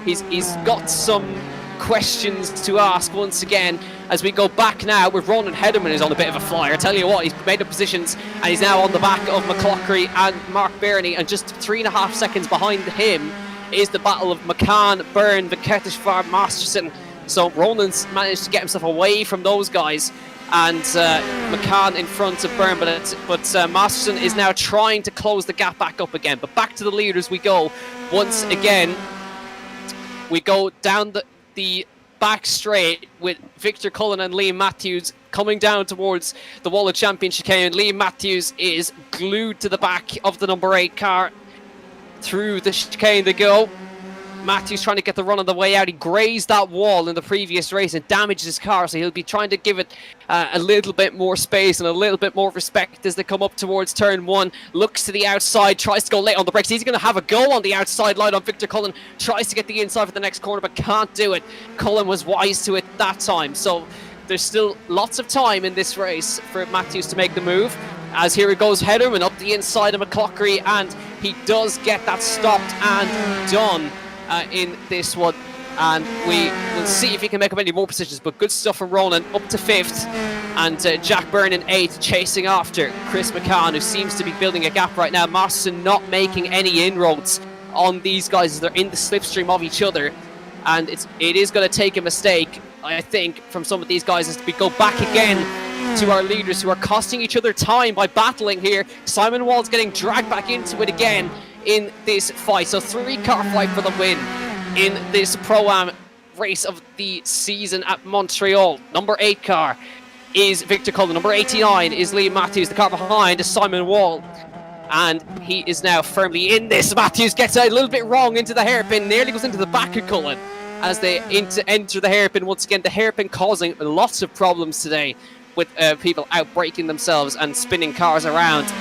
he's got some questions to ask once again as we go back now with Ronan Hederman, who's on a bit of a flyer. I tell you what, he's made up positions and he's now on the back of McCluckery and Mark Bernie, and just 3.5 seconds behind him is the battle of McCann, Byrne, Venkateshwar, Masterson. So Ronan's managed to get himself away from those guys, and McCann in front of Byrne, but Masterson is now trying to close the gap back up again. But back to the leaders we go once again. We go down the back straight with Victor Cullen and Lee Matthews coming down towards the Wall of Champions chicane. Lee Matthews is glued to the back of the number 8 car. Through the chicane they go. Matthews trying to get the run on the way out. He grazed that wall in the previous race and damaged his car, so he'll be trying to give it a little bit more space and a little bit more respect as they come up towards turn 1. Looks to the outside, tries to go late on the brakes. He's going to have a go on the outside line on Victor Cullen. Tries to get the inside for the next corner, but can't do it. Cullen was wise to it that time, so there's still lots of time in this race for Matthews to make the move. As here it goes, Hederman up the inside of McCluckery, and he does get that stopped and done in this one, and we will see if he can make up any more positions. But good stuff from Ronan, up to 5th, and Jack Byrne in 8th, chasing after Chris McCann, who seems to be building a gap right now. Masterson not making any inroads on these guys as they're in the slipstream of each other, and it is going to take a mistake, I think, from some of these guys as we go back again to our leaders who are costing each other time by battling here. Simon Wall's getting dragged back into it again in this fight. So 3-car fight for the win in this Pro-Am race of the season at Montreal. Number 8 car is Victor Cullen. Number 89 is Lee Matthews. The car behind is Simon Wall, and he is now firmly in this. Matthews gets a little bit wrong into the hairpin, nearly goes into the back of Cullen as they enter the hairpin. Once again, the hairpin causing lots of problems today with people out braking themselves and spinning cars around.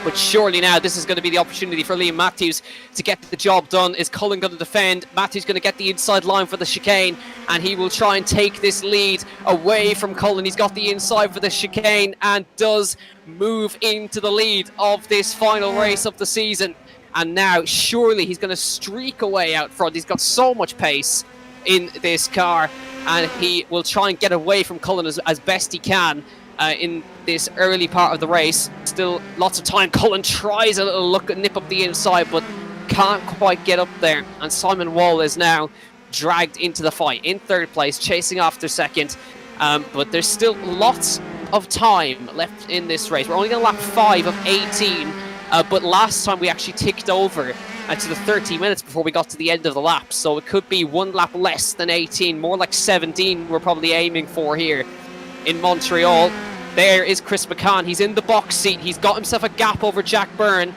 But surely now this is going to be the opportunity for Liam Matthews to get the job done. Is Cullen going to defend? Matthews going to get the inside line for the chicane, and he will try and take this lead away from Cullen. He's got the inside for the chicane and does move into the lead of this final race of the season. And now surely he's going to streak away out front. He's got so much pace in this car, and he will try and get away from Cullen as best he can. In this early part of the race. Still lots of time. Cullen tries a little look nip up the inside, but can't quite get up there. And Simon Wall is now dragged into the fight in third place, chasing after second. But there's still lots of time left in this race. We're only on lap 5 of 18, but last time we actually ticked over to the 30 minutes before we got to the end of the lap. So it could be one lap less than 18, more like 17 we're probably aiming for here in Montreal. There is Chris McCann. He's in the box seat. He's got himself a gap over Jack Byrne,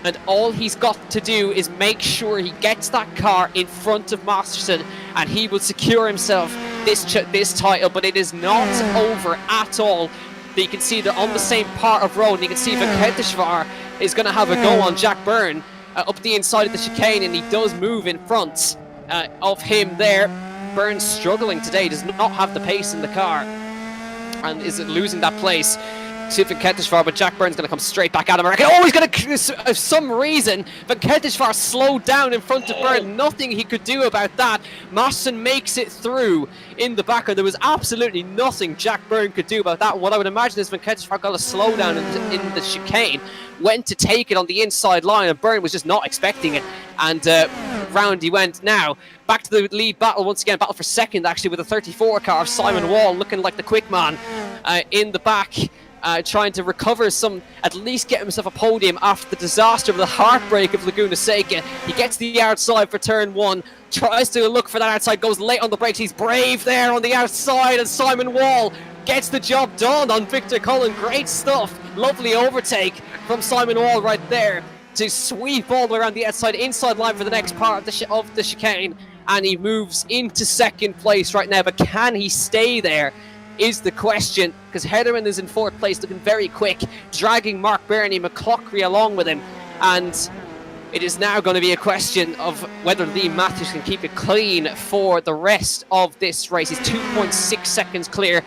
and all he's got to do is make sure he gets that car in front of Masterson, and he will secure himself this title. But it is not over at all. You can see they're on the same part of road, and you can see Venkateshwar is going to have a go on Jack Byrne up the inside of the chicane, and he does move in front of him there. Byrne's struggling today, does not have the pace in the car, and is losing that place to Venkateshwar, but Jack Byrne's going to come straight back at him. Oh, he's going to, for some reason, Venkateshwar slowed down in front of Byrne. Nothing he could do about that. Masterson makes it through in the background. There was absolutely nothing Jack Byrne could do about that. What I would imagine is Venkateshwar got a slowdown in the chicane, went to take it on the inside line, and Byrne was just not expecting it, and round he went. Now back to the lead battle once again, battle for second actually, with a 34 car of Simon Wall looking like the quick man in the back, trying to recover some, at least get himself a podium after the disaster of the heartbreak of Laguna Seca. He gets the outside for turn 1, tries to look for that outside, goes late on the brakes. He's brave there on the outside, and Simon Wall gets the job done on Victor Cullen. Great stuff. Lovely overtake from Simon Wall right there to sweep all the way around the outside, inside line for the next part of the chicane, and he moves into second place right now. But can he stay there is the question, because Hederman is in fourth place, looking very quick, dragging Mark Burney, McCloughery along with him, and it is now going to be a question of whether Liam Matthews can keep it clean for the rest of this race. He's 2.6 seconds clear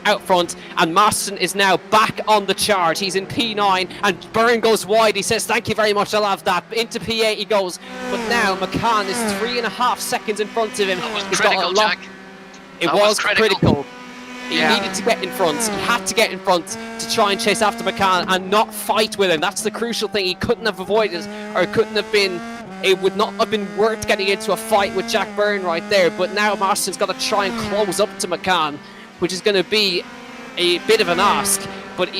out front, and Masterson is now back on the charge. He's in P9, and Byrne goes wide. He says, thank you very much, I'll have that. Into P8 he goes, but now McCann is 3.5 seconds in front of him. That was He's critical, got a lot. Jack. It was critical. He needed to get in front. He had to get in front to try and chase after McCann and not fight with him. That's the crucial thing. He couldn't have avoided, or it couldn't have been, it would not have been worth getting into a fight with Jack Byrne right there. But now Masterson's got to try and close up to McCann, which is going to be a bit of an ask. But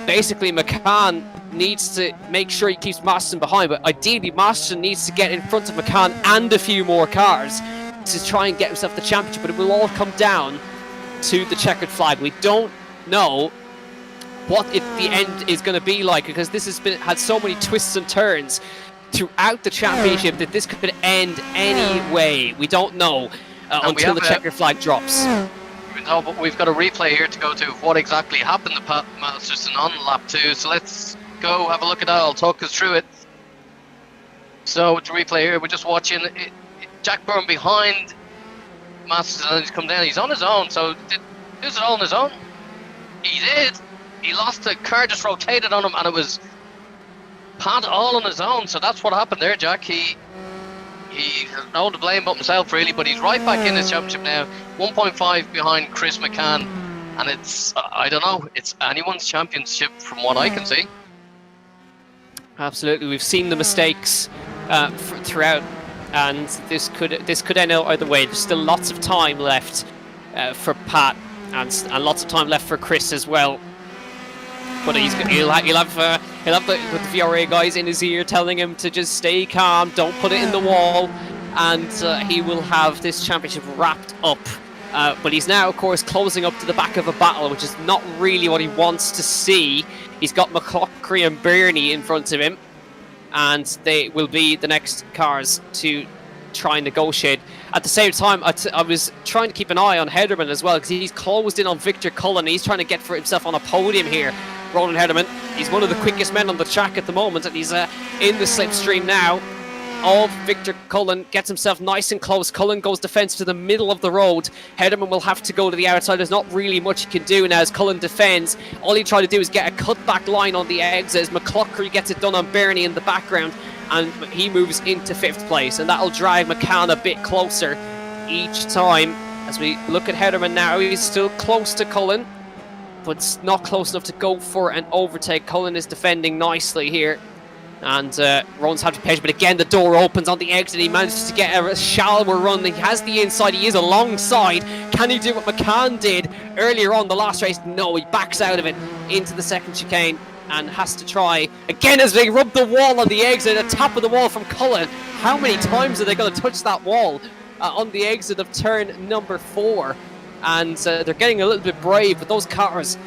basically McCann needs to make sure he keeps Masterson behind, but ideally Masterson needs to get in front of McCann and a few more cars to try and get himself the championship. But it will all come down to the checkered flag. We don't know what the end is going to be like, because this has had so many twists and turns throughout the championship that this could end any way. We don't know until the checkered flag drops. No, but we've got a replay here to go to of what exactly happened to Pat Masterson on lap 2. So let's go have a look at that. I'll talk us through it. So the replay here, we're just watching Jack Byrne behind Masterson, and he's come down. He's on his own. So did it all on his own? He did. He lost the car, just rotated on him, and it was Pat all on his own. So that's what happened there, Jack. He has no to blame but himself, really, but he's right back in this championship now, 1.5 behind Chris McCann, and it's, I don't know, it's anyone's championship from what I can see. Absolutely, we've seen the mistakes throughout, and this could end either way. There's still lots of time left for Pat, and lots of time left for Chris as well. But he'll have the VRA guys in his ear telling him to just stay calm, don't put it in the wall, and he will have this championship wrapped up. But he's now, of course, closing up to the back of a battle, which is not really what he wants to see. He's got McCloughery and Burney in front of him, and they will be the next cars to try and negotiate. At the same time, I was trying to keep an eye on Hederman as well, because he's closed in on Victor Cullen. He's trying to get for himself on a podium here Ronan Hederman. He's one of the quickest men on the track at the moment, and he's in the slipstream now of Victor Cullen. Gets himself nice and close. Cullen goes defensive to the middle of the road. Hederman will have to go to the outside. There's not really much he can do now as Cullen defends. All he tried to do is get a cutback line on the exit as McCluckery gets it done on Bernie in the background, and he moves into 5th place, and that'll drive McCann a bit closer each time. As we look at Hederman now, he's still close to Cullen, but not close enough to go for an overtake. Cullen is defending nicely here, and Ron's have to be patient, but again the door opens on the exit. He manages to get a shallower run. He has the inside, he is alongside. Can he do what McCann did earlier on the last race? No, he backs out of it into the second chicane and has to try again as they rub the wall on the exit. A tap of the wall from Cullen. How many times are they going to touch that wall on the exit of turn number 4? And they're getting a little bit brave, but those cars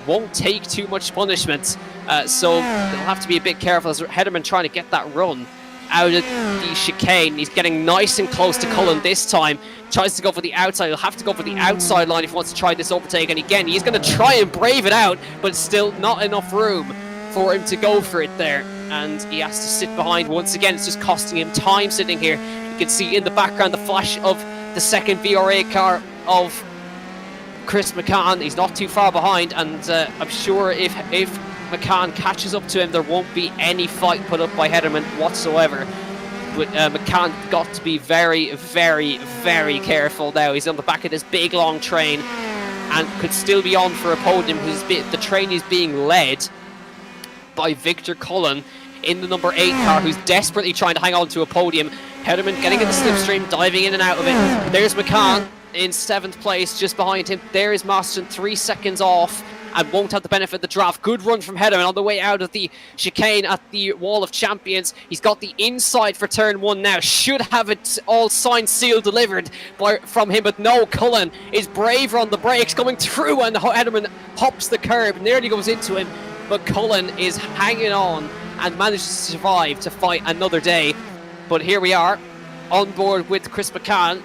won't take too much punishment, so they'll have to be a bit careful as Hederman trying to get that run out of the chicane. He's getting nice and close to Cullen this time. Tries to go for the outside. He'll have to go for the outside line if he wants to try this overtake, and again he's going to try and brave it out, but still not enough room for him to go for it there, and he has to sit behind once again. It's just costing him time sitting here. You can see in the background the flash of the second VRA car of Chris McCann. He's not too far behind, and I'm sure if McCann catches up to him, there won't be any fight put up by Hederman whatsoever. But McCann got to be very, very, very careful now. He's on the back of this big long train and could still be on for a podium. The train is being led by Victor Cullen in the number 8 car, who's desperately trying to hang on to a podium. Hederman getting in the slipstream, diving in and out of it. There's McCann in 7th place, just behind him. There is Marston, 3 seconds off, and won't have the benefit of the draft. Good run from Hederman on the way out of the chicane at the Wall of Champions. He's got the inside for turn 1 now. Should have it all signed, sealed, delivered from him, but no, Cullen is braver on the brakes, coming through, and Hederman hops the curb, nearly goes into him, but Cullen is hanging on and manages to survive to fight another day. But here we are, on board with Chris McCann.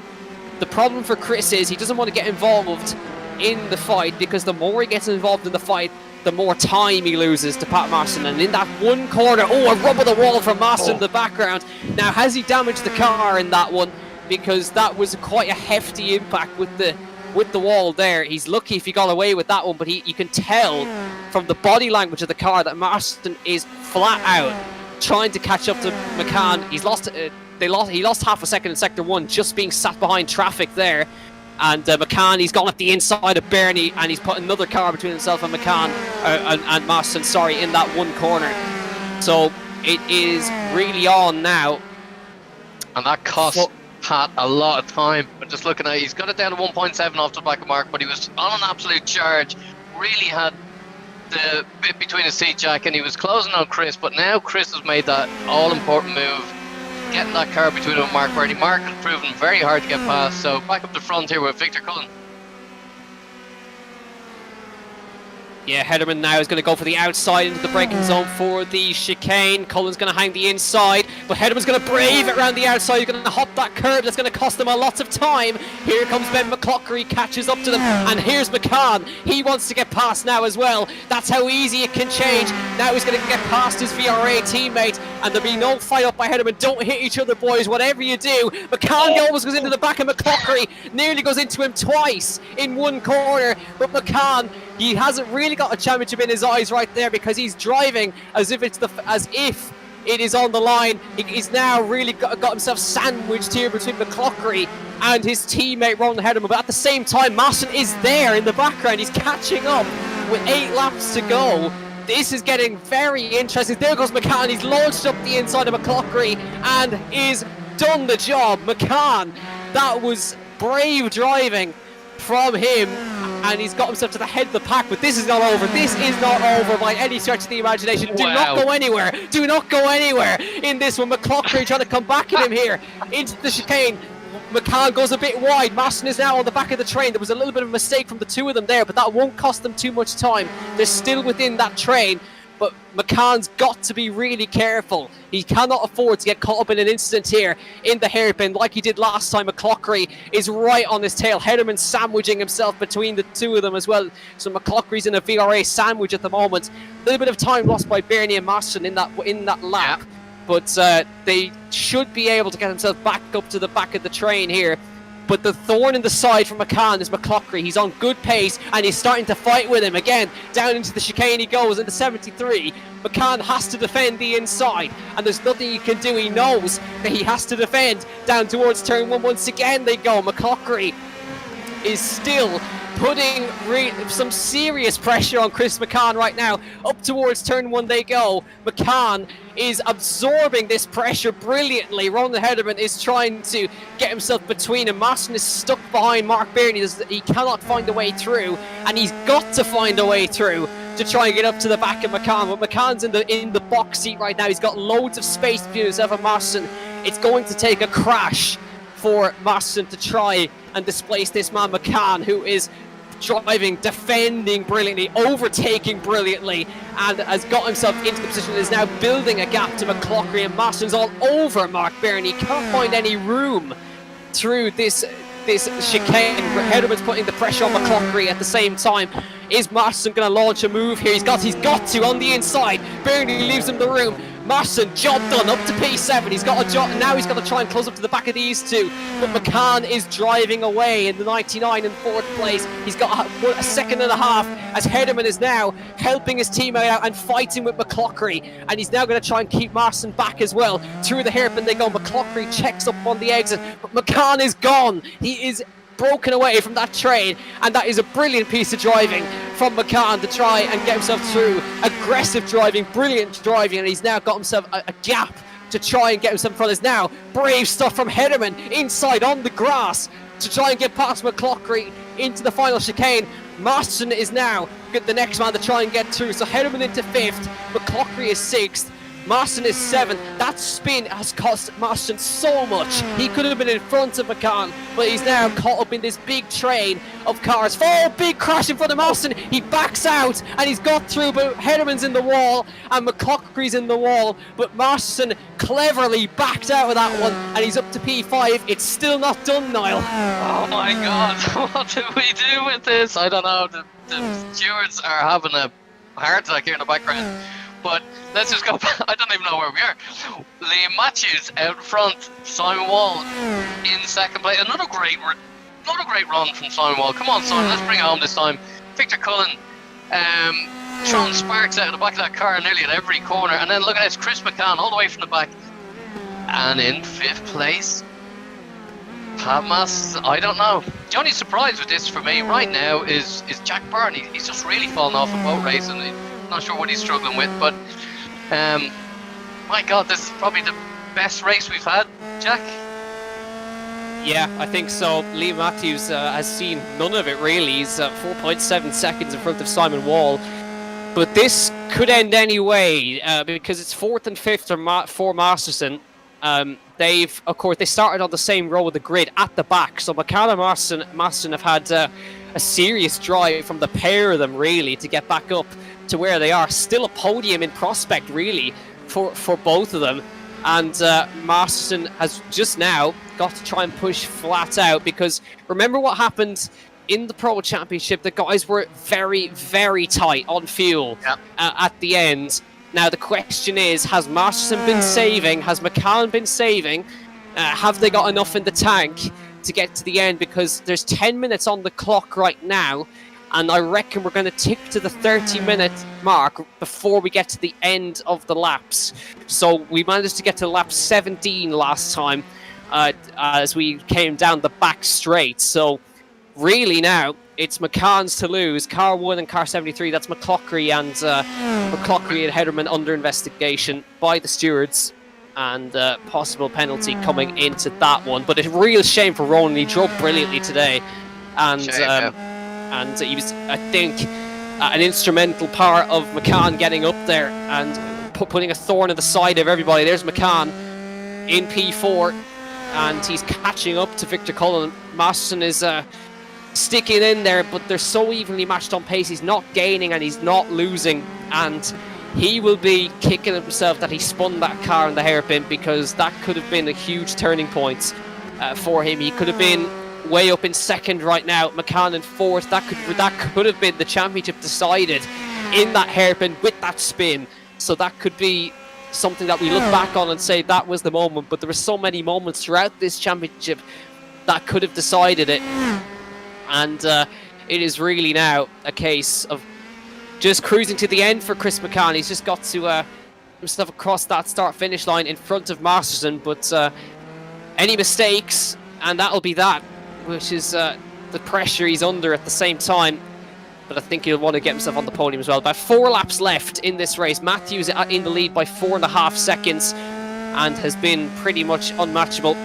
The problem for Chris is he doesn't want to get involved in the fight, because the more he gets involved in the fight, the more time he loses to Pat Marston. And in that one corner, a rub of the wall from Marston in the background. Now, has he damaged the car in that one? Because that was quite a hefty impact with the wall there. He's lucky if he got away with that one, but you can tell from the body language of the car that Marston is flat out trying to catch up to McCann. He lost half a second in sector 1 just being sat behind traffic there. And McCann, he's gone at the inside of Bernie, and he's put another car between himself and McCann, and Marston, sorry, in that one corner. So it is really on now. And that cost Pat a lot of time. But just looking at it, he's got it down to 1.7 off the back of Mark, but he was on an absolute charge. Really had the bit between his seat jack, and he was closing on Chris, but now Chris has made that all-important move, getting that car between him and Mark Bernie. Mark has proven very hard to get past, so back up the front here with Victor Cullen. Yeah, Hederman now is going to go for the outside into the braking zone for the chicane. Cullen's going to hang the inside, but Hederman's going to brave it around the outside. He's going to hop that curb. That's going to cost them a lot of time. Here comes Ben McCluckery, catches up to them, and here's McCann. He wants to get past now as well. That's how easy it can change. Now he's going to get past his VRA teammate, and there'll be no fight up by Hederman. Don't hit each other, boys, whatever you do. McCann almost goes into the back of McCluckery, nearly goes into him twice in one corner, but McCann, he hasn't really got a championship in his eyes right there, because he's driving as if it is on the line. He's now really got himself sandwiched here between McCluckery and his teammate Ron Hederman. But at the same time, Marston is there in the background. He's catching up with 8 laps to go. This is getting very interesting. There goes McCann. He's launched up the inside of McCluckery and is done the job. McCann, that was brave driving from him, and he's got himself to the head of the pack. But this is not over. This is not over by any stretch of the imagination. Do not go anywhere. Do not go anywhere in this one. McCluckery trying to come back at him here into the chicane. McCann goes a bit wide. Marston is now on the back of the train. There was a little bit of a mistake from the two of them there, but that won't cost them too much time. They're still within that train. but McCann's got to be really careful. He cannot afford to get caught up in an incident here in the hairpin like he did last time. McCloughery is right on his tail. Hederman sandwiching himself between the two of them as well. So McCloughery's in a VRA sandwich at the moment. A little bit of time lost by Bernie and Marston in that lap. Yeah. But they should be able to get themselves back up to the back of the train here. But the thorn in the side for McCann is McCloughery. He's on good pace and he's starting to fight with him. Again, down into the chicane he goes into 73. McCann has to defend the inside and there's nothing he can do. He knows that he has to defend down towards turn 1. Once again they go. McCloughery is still putting some serious pressure on Chris McCann right now. Up towards turn 1 they go. McCann is absorbing this pressure brilliantly. Ronan Hederman is trying to get himself between him. Marston is stuck behind Mark Birney. He cannot find a way through, and he's got to find a way through to try and get up to the back of McCann. But McCann's in the box seat right now. He's got loads of space between himself and Marston. It's going to take a crash for Marston to try and displace this man McCann, who is driving, defending brilliantly, overtaking brilliantly, and has got himself into the position and is now building a gap to McCloughery, and Marston's all over Mark Birney. Can't find any room through this chicane. Hederman's putting the pressure on McCloughery at the same time. Is Marston going to launch a move here? He's got to on the inside. Birney leaves him the room. Marston, job done, up to P7. He's got a job, now he's got to try and close up to the back of these two. But McCann is driving away in the 99 in 4th place. He's got a second and a half as Hederman is now helping his teammate out and fighting with McCloughery. And he's now going to try and keep Marston back as well. Through the hairpin they go. McCloughery checks up on the exit, but McCann is gone. He is broken away from that train, and that is a brilliant piece of driving from McCann to try and get himself through. Aggressive driving, brilliant driving, and he's now got himself a gap to try and get himself in front. Is now brave stuff from Hederman inside on the grass to try and get past McCloughery into the final chicane. Marston is now the next man to try and get through, so Hederman into 5th, McCloughery is 6th, Marston is 7th. That spin has cost Marston so much. He could have been in front of McCann, but he's now caught up in this big train of cars. Big crash in front of Marston. He backs out and he's got through, but Hederman's in the wall and McCloughery's in the wall. But Marston cleverly backed out of that one and he's up to P5. It's still not done, Niall. Oh my God, what do we do with this? I don't know. The stewards are having a heart attack here in the background. But let's just go back. I don't even know where we are. Liam Matthews out front, Simon Wall in 2nd place. Another great run from Simon Wall. Come on, Simon, let's bring it home this time. Victor Cullen throwing sparks out of the back of that car nearly at every corner. And then look at this, Chris McCann all the way from the back. And in 5th place, Padmas, I don't know. The only surprise with this for me right now is Jack Byrne. He's just really fallen off of boat racing. Not sure what he's struggling with, but my God, this is probably the best race we've had, Jack. Yeah, I think so. Liam Matthews has seen none of it really. He's 4.7 seconds in front of Simon Wall, but this could end anyway because it's 4th and 5th for Masterson. They started on the same row of the grid at the back, so McCann and Masterson have had a serious drive from the pair of them really to get back up to where they are. Still a podium in prospect really for both of them, and Masterson has just now got to try and push flat out, because remember what happened in the Pro Championship. The guys were very, very tight on fuel at the end. Now the question is, has Masterson been saving? Has McCann been saving? Have they got enough in the tank to get to the end? Because there's 10 minutes on the clock right now, and I reckon we're going to tick to the 30-minute mark before we get to the end of the laps. So we managed to get to lap 17 last time as we came down the back straight. So really now it's McCann's to lose. Car 1 and car 73, that's McCloughery and Hederman under investigation by the stewards, and possible penalty coming into that one. But a real shame for Ronan. He drove brilliantly today, and he was, I think, an instrumental part of McCann getting up there and putting a thorn in the side of everybody. There's McCann in P4, and he's catching up to Victor Cullen. Masterson is sticking in there, but they're so evenly matched on pace. He's not gaining and he's not losing, and he will be kicking himself that he spun that car in the hairpin, because that could have been a huge turning point for him. He could have been way up in second right now, McCann in fourth. That could have been the championship decided in that hairpin with that spin. So that could be something that we look back on and say that was the moment. But there were so many moments throughout this championship that could have decided it, and it is really now a case of just cruising to the end for Chris McCann. He's just got to himself across that start-finish line in front of Masterson, but any mistakes, and that'll be that, which is the pressure he's under at the same time. But I think he'll want to get himself on the podium as well. About 4 laps left in this race. Matthews in the lead by 4.5 seconds and has been pretty much unmatchable.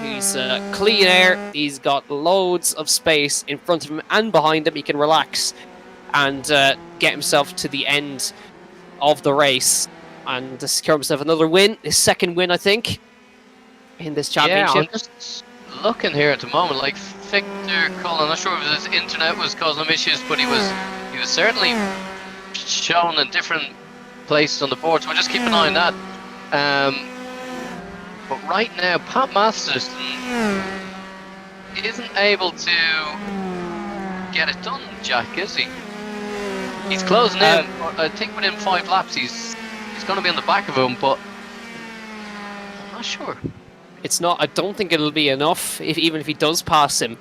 He's clean air. He's got loads of space in front of him and behind him. He can relax and get himself to the end of the race and secure himself another win. His second win, I think, in this championship. Yeah, I'm just looking here at the moment. Like Victor Cullen, I'm not sure if his internet was causing him issues, but he was certainly shown in different places on the board. So we'll just keep an eye on that. But right now, Pat Masterson isn't able to get it done, Jack, is he? He's closing in. I think within 5 laps, he's going to be on the back of him, but I'm not sure. It's not. I don't think it'll be enough, even if he does pass him,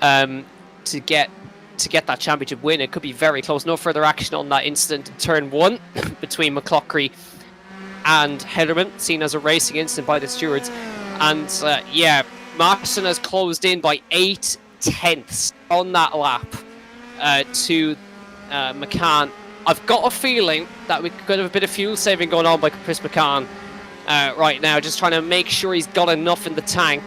to get that championship win. It could be very close. No further action on that incident in turn 1 between McCloughery and Hederman, seen as a racing incident by the stewards. And yeah, Masterson has closed in by 8 tenths on that lap to McCann. I've got a feeling that we could have a bit of fuel saving going on by Chris McCann right now, just trying to make sure he's got enough in the tank.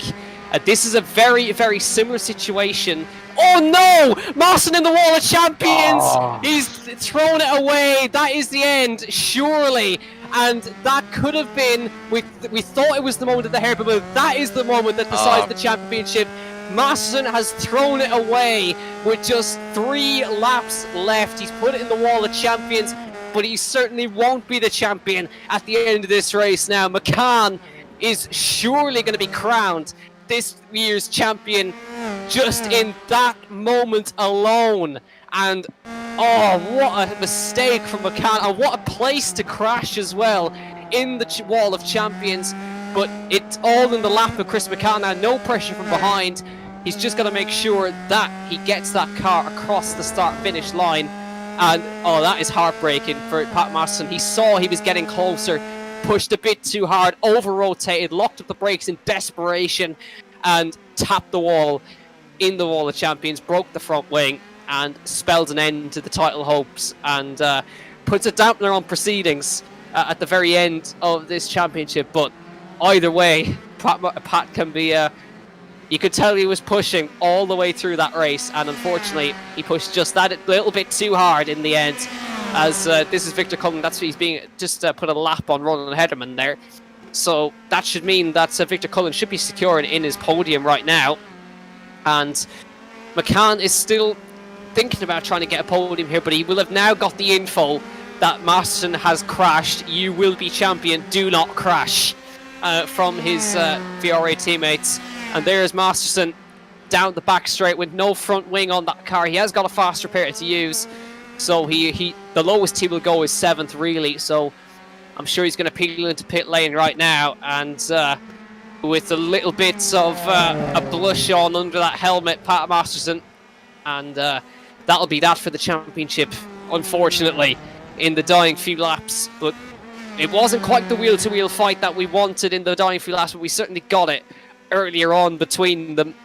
This is a very, very similar situation. Oh no! Masterson in the wall of champions! Oh. He's thrown it away. That is the end, surely. And that could have been, we thought it was the moment of the hairpin move. That is the moment that decides the championship. Masterson has thrown it away with just 3 laps left. He's put it in the wall of champions, but he certainly won't be the champion at the end of this race now. McCann is surely going to be crowned this year's champion just in that moment alone. And oh, what a mistake from McCann, and what a place to crash as well in the wall of champions. But it's all in the lap of Chris McCann now, no pressure from behind. He's just got to make sure that he gets that car across the start-finish line. And oh, that is heartbreaking for Pat Masterson. He saw he was getting closer, pushed a bit too hard, over-rotated, locked up the brakes in desperation, and tapped the wall in the wall of champions, broke the front wing, and spells an end to the title hopes, and puts a dampener on proceedings at the very end of this championship. But either way, Pat can be... you could tell he was pushing all the way through that race, and unfortunately, he pushed just that little bit too hard in the end. As this is Victor Cullen, that's he's being just put a lap on Ronan Hederman there. So that should mean that Victor Cullen should be secure in his podium right now. And McCann is still thinking about trying to get a podium here, but he will have now got the info that Masterson has crashed. You will be champion, do not crash, from his VRA teammates. And there's Masterson down the back straight with no front wing on that car. He has got a fast repair to use, so the lowest he will go is 7th really. So I'm sure he's going to peel into pit lane right now, and with a little bit of a blush on under that helmet, Pat Masterson, and that'll be that for the championship, unfortunately, in the dying few laps. But it wasn't quite the wheel-to-wheel fight that we wanted in the dying few laps, but we certainly got it earlier on between them.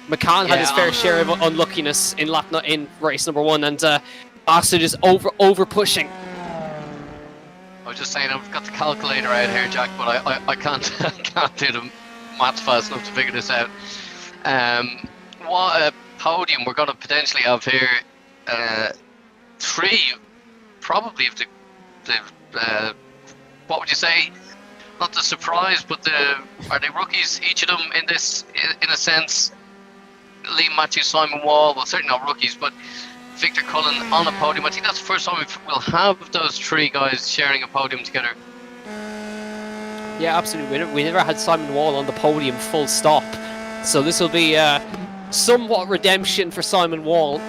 McCann had his fair share of unluckiness in race number 1, and Masterson is over pushing. I was just saying, I've got the calculator out here, Jack, but I can't do the maths fast enough to figure this out. What a podium we're going to potentially have here. 3, probably, if the what would you say? Not the surprise, but are they rookies? Each of them in this, in a sense. Liam Matthews, Simon Wall, well, certainly not rookies, but Victor Cullen on a podium. I think that's the first time we'll have those three guys sharing a podium together. Yeah, absolutely. We never had Simon Wall on the podium full stop. So this will be somewhat redemption for Simon Wall,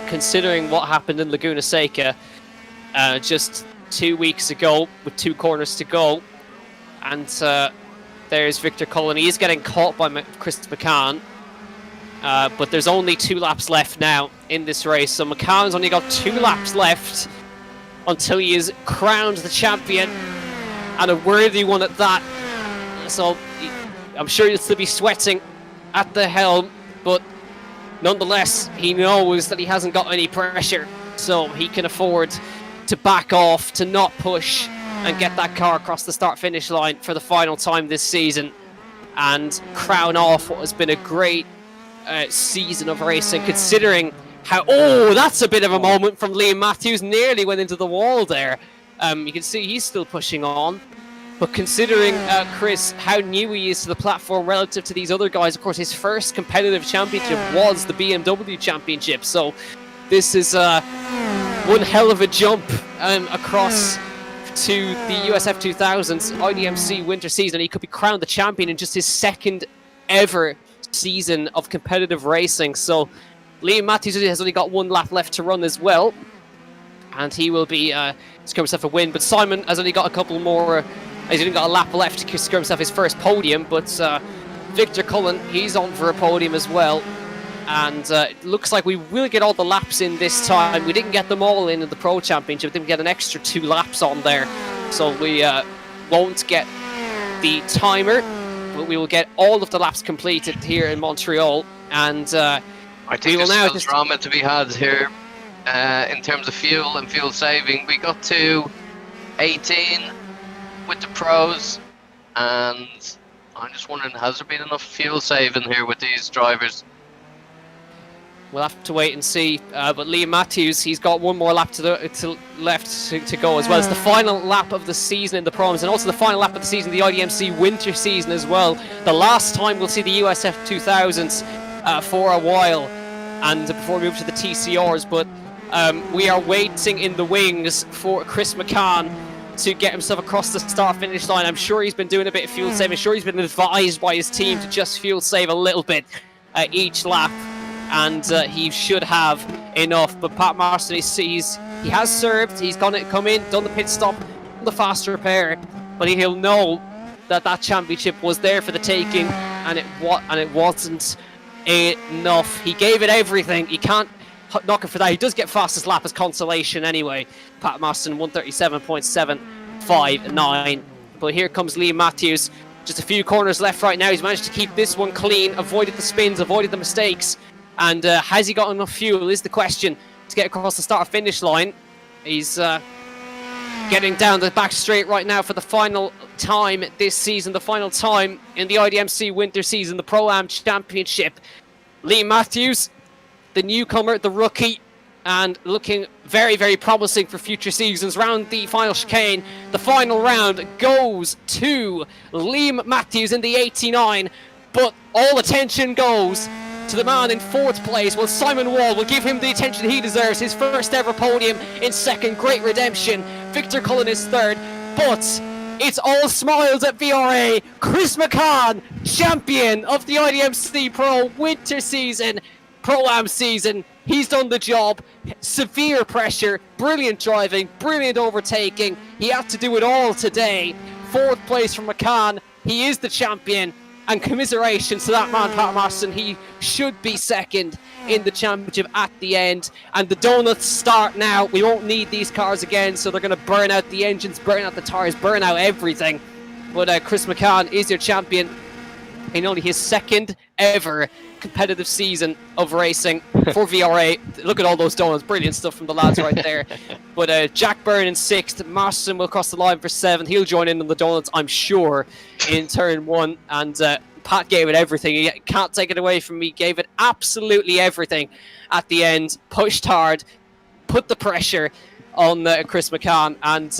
considering what happened in Laguna Seca just 2 weeks ago with 2 corners to go. And there's Victor Cullen. He is getting caught by Chris McCann. But there's only 2 laps left now in this race. So McCann's only got 2 laps left until he is crowned the champion, and a worthy one at that. So I'm sure he'll still be sweating at the helm, but nonetheless, he knows that he hasn't got any pressure, so he can afford to back off, to not push, and get that car across the start-finish line for the final time this season, and crown off what has been a great season of racing, considering how... Oh, that's a bit of a moment from Liam Matthews. Nearly went into the wall there. You can see he's still pushing on. But considering, Chris, how new he is to the platform relative to these other guys, of course, his first competitive championship was the BMW Championship. So this is one hell of a jump across to the USF2000's iDMC winter season. He could be crowned the champion in just his second ever season of competitive racing. So Liam Matthews has only got 1 lap left to run as well, and he will be secure himself a win. But Simon has only got a couple more. He's only got a lap left to secure himself his first podium. But Victor Cullen, he's on for a podium as well. And it looks like we will get all the laps in this time. We didn't get them all in the Pro Championship. Didn't get an extra 2 laps on there, so we won't get the timer. But we will get all of the laps completed here in Montreal, and I think there's still drama to be had here in terms of fuel and fuel saving. We got to 18 with the pros, and I'm just wondering, has there been enough fuel saving here with these drivers? We'll have to wait and see. But Liam Matthews, he's got 1 more lap left to go, as well as the final lap of the season in the proms, and also the final lap of the season, the iDMC winter season as well. The last time we'll see the USF2000s for a while, and before we move to the TCRs. But we are waiting in the wings for Chris McCann to get himself across the start-finish line. I'm sure he's been doing a bit of fuel saving. I'm sure he's been advised by his team to just fuel save a little bit each lap, and he should have enough. But Pat Marston, he has served, he's come in, done the pit stop, the fast repair, but he'll know that that championship was there for the taking, and it wasn't enough. He gave it everything. You can't knock him for that. He does get fastest lap as consolation anyway. Pat Marston 137.759. But here comes Liam Matthews. Just a few corners left right now. He's managed to keep this one clean, avoided the spins, avoided the mistakes. And has he got enough fuel is the question to get across the start-finish line. He's getting down the back straight right now for the final time this season, the final time in the iDMC winter season, the Pro-Am Championship. Liam Matthews, the newcomer, the rookie, and looking very, very promising for future seasons. Round the final chicane, the final round goes to Liam Matthews in the 89, but all attention goes to the man in 4th place. Well, Simon Wall will give him the attention he deserves. His first ever podium in 2nd, great redemption. Victor Cullen is 3rd, but it's all smiles at VRA. Chris McCann, champion of the iDMC Pro winter season, Pro-Am season. He's done the job. Severe pressure, brilliant driving, brilliant overtaking. He had to do it all today. 4th place from McCann. He is the champion. And commiserations to that man, Pat Marston. He should be 2nd in the championship at the end. And the donuts start now. We won't need these cars again, so they're going to burn out the engines, burn out the tires, burn out everything. But Chris McCann is your champion in only his 2nd ever competitive season of racing for VRA. Look at all those donuts. Brilliant stuff from the lads right there. But Jack Byrne in 6th. Marston will cross the line for 7th. He'll join in on the donuts, I'm sure, in turn 1. And Pat gave it everything. He can't take it away from me. He gave it absolutely everything at the end. Pushed hard. Put the pressure on Chris McCann. And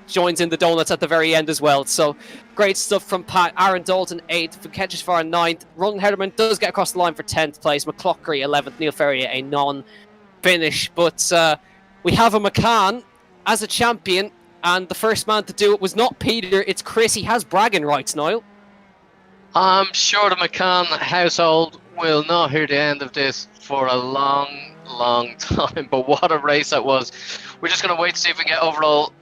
joins in the donuts at the very end as well. So great stuff from Pat. Aaron Dalton 8th, from Ketchesfar 9th. Ron Hederman does get across the line for 10th place. McClockery 11th. Neil Ferrier a finish, but we have a McCann as a champion, and the first man to do it was not Peter, it's Chris. He has bragging rights, Niall. I'm sure the McCann household will not hear the end of this for a long, long time, but what a race that was. We're just going to wait to see if we get overall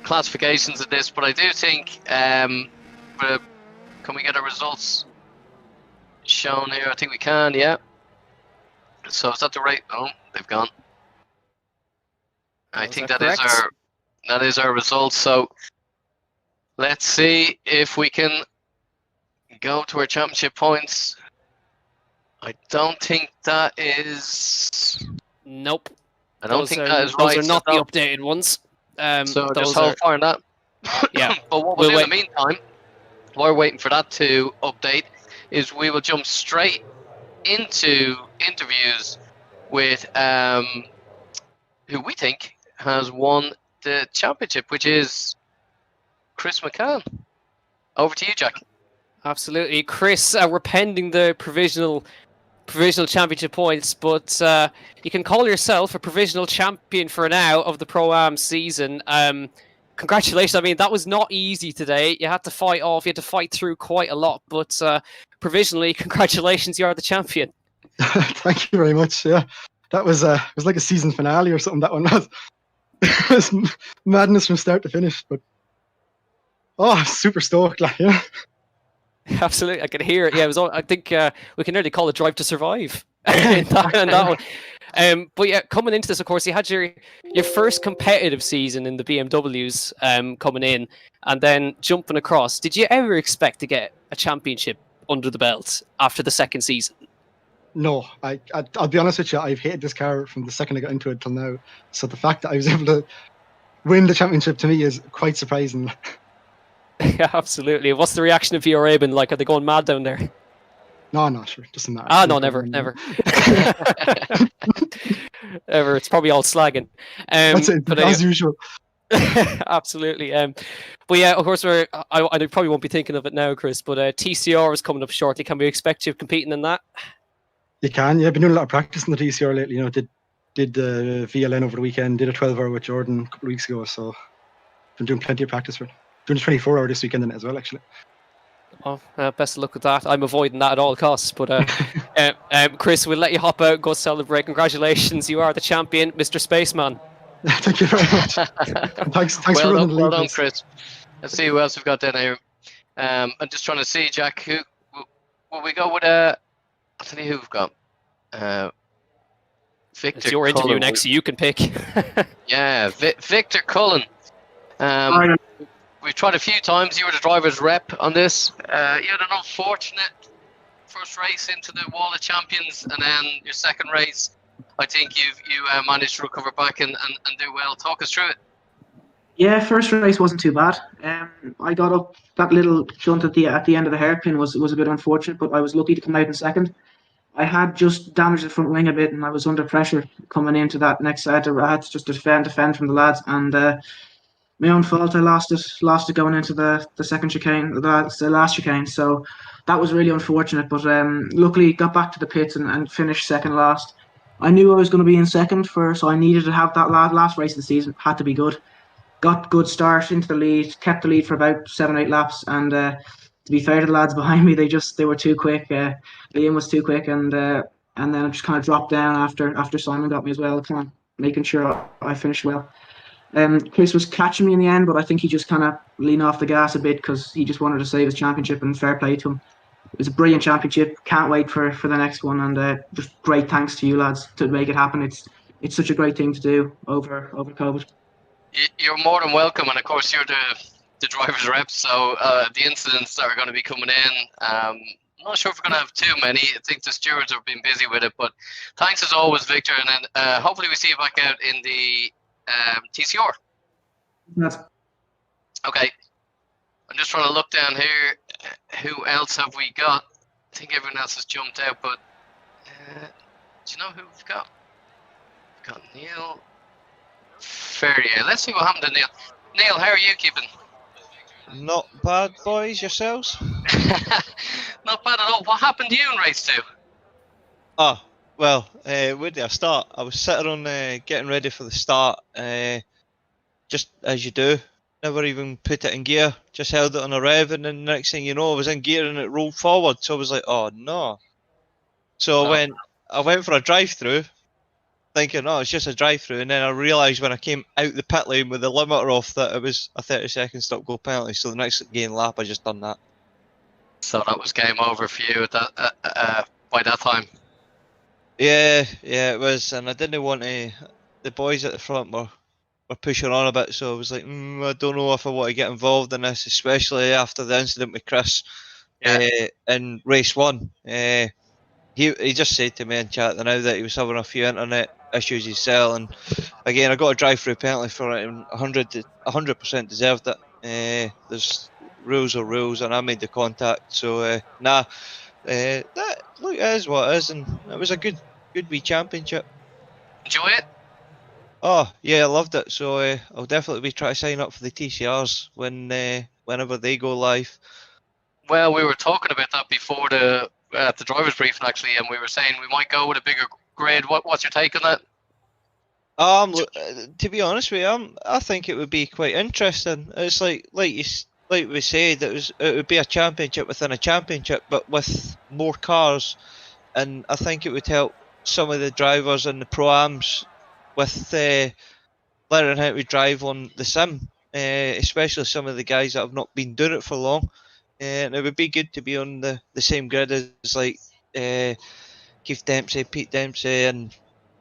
classifications of this, but I do think, can we get our results shown here? I think we can, yeah. So is that the right? Oh, they've gone. I think that is our results. So let's see if we can go to our championship points. I don't think that is. Nope. I don't think that is right. Those are not the updated ones. So just hold fire on that. Yeah. But what we'll do in the meantime, while we're waiting for that to update, is we will jump straight into interviews with who we think has won the championship, which is Chris McCann. Over to you, Jack. Absolutely, Chris. We're pending the provisional championship points, but you can call yourself a provisional champion for now of the Pro-Am season. Congratulations. I mean, that was not easy today. You had to fight through quite a lot, but provisionally, congratulations, you are the champion. Thank you very much. Yeah, that was it was like a season finale or something. That one was. It was madness from start to finish, but super stoked, like, yeah. Absolutely, I can hear it. Yeah, it was. I think we can nearly call it Drive to Survive in that one. But yeah, coming into this, of course, you had your first competitive season in the BMWs coming in, and then jumping across. Did you ever expect to get a championship under the belt after the second season? No, I'll be honest with you. I've hated this car from the second I got into it till now. So the fact that I was able to win the championship to me is quite surprising. Yeah, absolutely. What's the reaction of VRA been like? Are they going mad down there? No, sure. Doesn't matter. No, never. Never. It's probably all slagging. That's it, but as usual. Absolutely. But yeah, of course, I probably won't be thinking of it now, Chris, but TCR is coming up shortly. Can we expect you competing in that? You can, yeah. I've been doing a lot of practice in the TCR lately. You know, did the VLN over the weekend, did a 12-hour with Jordan a couple of weeks ago, so been doing plenty of practice for it. Doing a 24-hour this weekend in it as well, actually. Oh, best of luck with that. I'm avoiding that at all costs. But Chris, we'll let you hop out and go celebrate. Congratulations, you are the champion, Mr. Spaceman. Thank you very much. Thanks for running the lead. Well done, Chris. Let's see who else we've got down here. I'm just trying to see, Jack, who will we go with? I'll tell you who we've got. Victor. It's your interview next, so you can pick. Yeah, Victor Cullen. We've tried a few times. You were the driver's rep on this. You had an unfortunate first race into the Wall of Champions, and then your second race, I think you managed to recover back and do well. Talk us through it. Yeah, first race wasn't too bad. I got up that little shunt at the end of the hairpin was a bit unfortunate, but I was lucky to come out in second. I had just damaged the front wing a bit, and I was under pressure coming into that next set. I had to just defend from the lads, and my own fault. I lost it going into the second chicane, the last chicane. So that was really unfortunate. But luckily, got back to the pits and finished second last. I knew I was going to be in second so I needed to have that last race of the season. Had to be good. Got good start into the lead. Kept the lead for about 7-8 laps. And to be fair to the lads behind me, they were too quick. Liam was too quick, and then I just kind of dropped down after Simon got me as well, kind of making sure I finished well. Chris was catching me in the end, but I think he just kind of leaned off the gas a bit because he just wanted to save his championship, and fair play to him. It was a brilliant championship. Can't wait for the next one, and just great thanks to you lads to make it happen. It's such a great thing to do over COVID. You're more than welcome, and of course you're the driver's rep, so the incidents that are going to be coming in, I'm not sure if we're going to have too many. I think the stewards have been busy with it, but thanks as always, Victor, and then hopefully we see you back out in the TCR. Yes. Okay. I'm just trying to look down here. Who else have we got? I think everyone else has jumped out, but do you know who we've got? We've got Neil Ferrier. Let's see what happened to Neil. Neil, how are you keeping? Not bad, boys. Yourselves? Not bad at all. What happened to you in race 2? Oh, Well, where did I start? I was sitting on getting ready for the start, just as you do. Never even put it in gear, just held it on a rev, and then the next thing you know, I was in gear and it rolled forward. So I was like, oh no. So I went for a drive-through, thinking, oh, it's just a drive-through, and then I realised when I came out the pit lane with the limiter off that it was a 30-second stop-go penalty. So the next gain lap, I just done that. So that was game over for you at that by that time. Yeah, it was, and I didn't want to. The boys at the front were pushing on a bit, so I was like, I don't know if I want to get involved in this, especially after the incident with Chris in race 1. He just said to me in chat now that he was having a few internet issues himself, and again I got a drive-through penalty for it, and 100% deserved it. There's rules are rules, and I made the contact, so that look, it is what it is, and it was a good wee championship. Enjoy it? Oh yeah, I loved it. So I'll definitely be trying to sign up for the TCRs whenever they go live. Well, we were talking about that before the drivers' briefing actually, and we were saying we might go with a bigger grid. What's your take on that? To be honest with you, I think it would be quite interesting. It's like we said, it would be a championship within a championship, but with more cars, and I think it would help some of the drivers and the pro-ams with learning how to drive on the sim, especially some of the guys that have not been doing it for long. And it would be good to be on the same grid as like Keith Dempsey, Pete Dempsey, and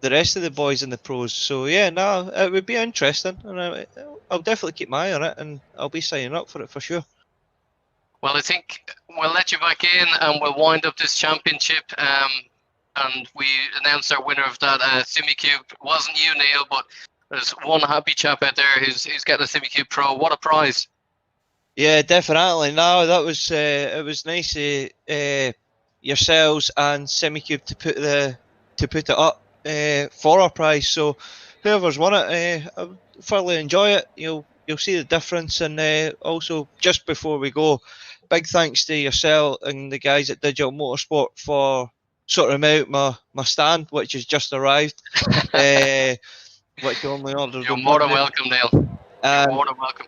the rest of the boys in the pros. So yeah, no, it would be interesting, and I'll definitely keep my eye on it, and I'll be signing up for it for sure. Well, I think we'll let you back in, and we'll wind up this championship. And we announced our winner of that SIMUCUBE. It wasn't you, Neil, but there's one happy chap out there who's getting a SIMUCUBE Pro. What a prize! Yeah, definitely. No, that was it was nice yourselves and SIMUCUBE to put it up for a prize. So whoever's won it, I thoroughly enjoy it. You'll see the difference, and also just before we go, big thanks to yourself and the guys at Digital-Motorsport for sorting out my stand, which has just arrived. Which only ordered. You're more than welcome, Neil. You're more than welcome.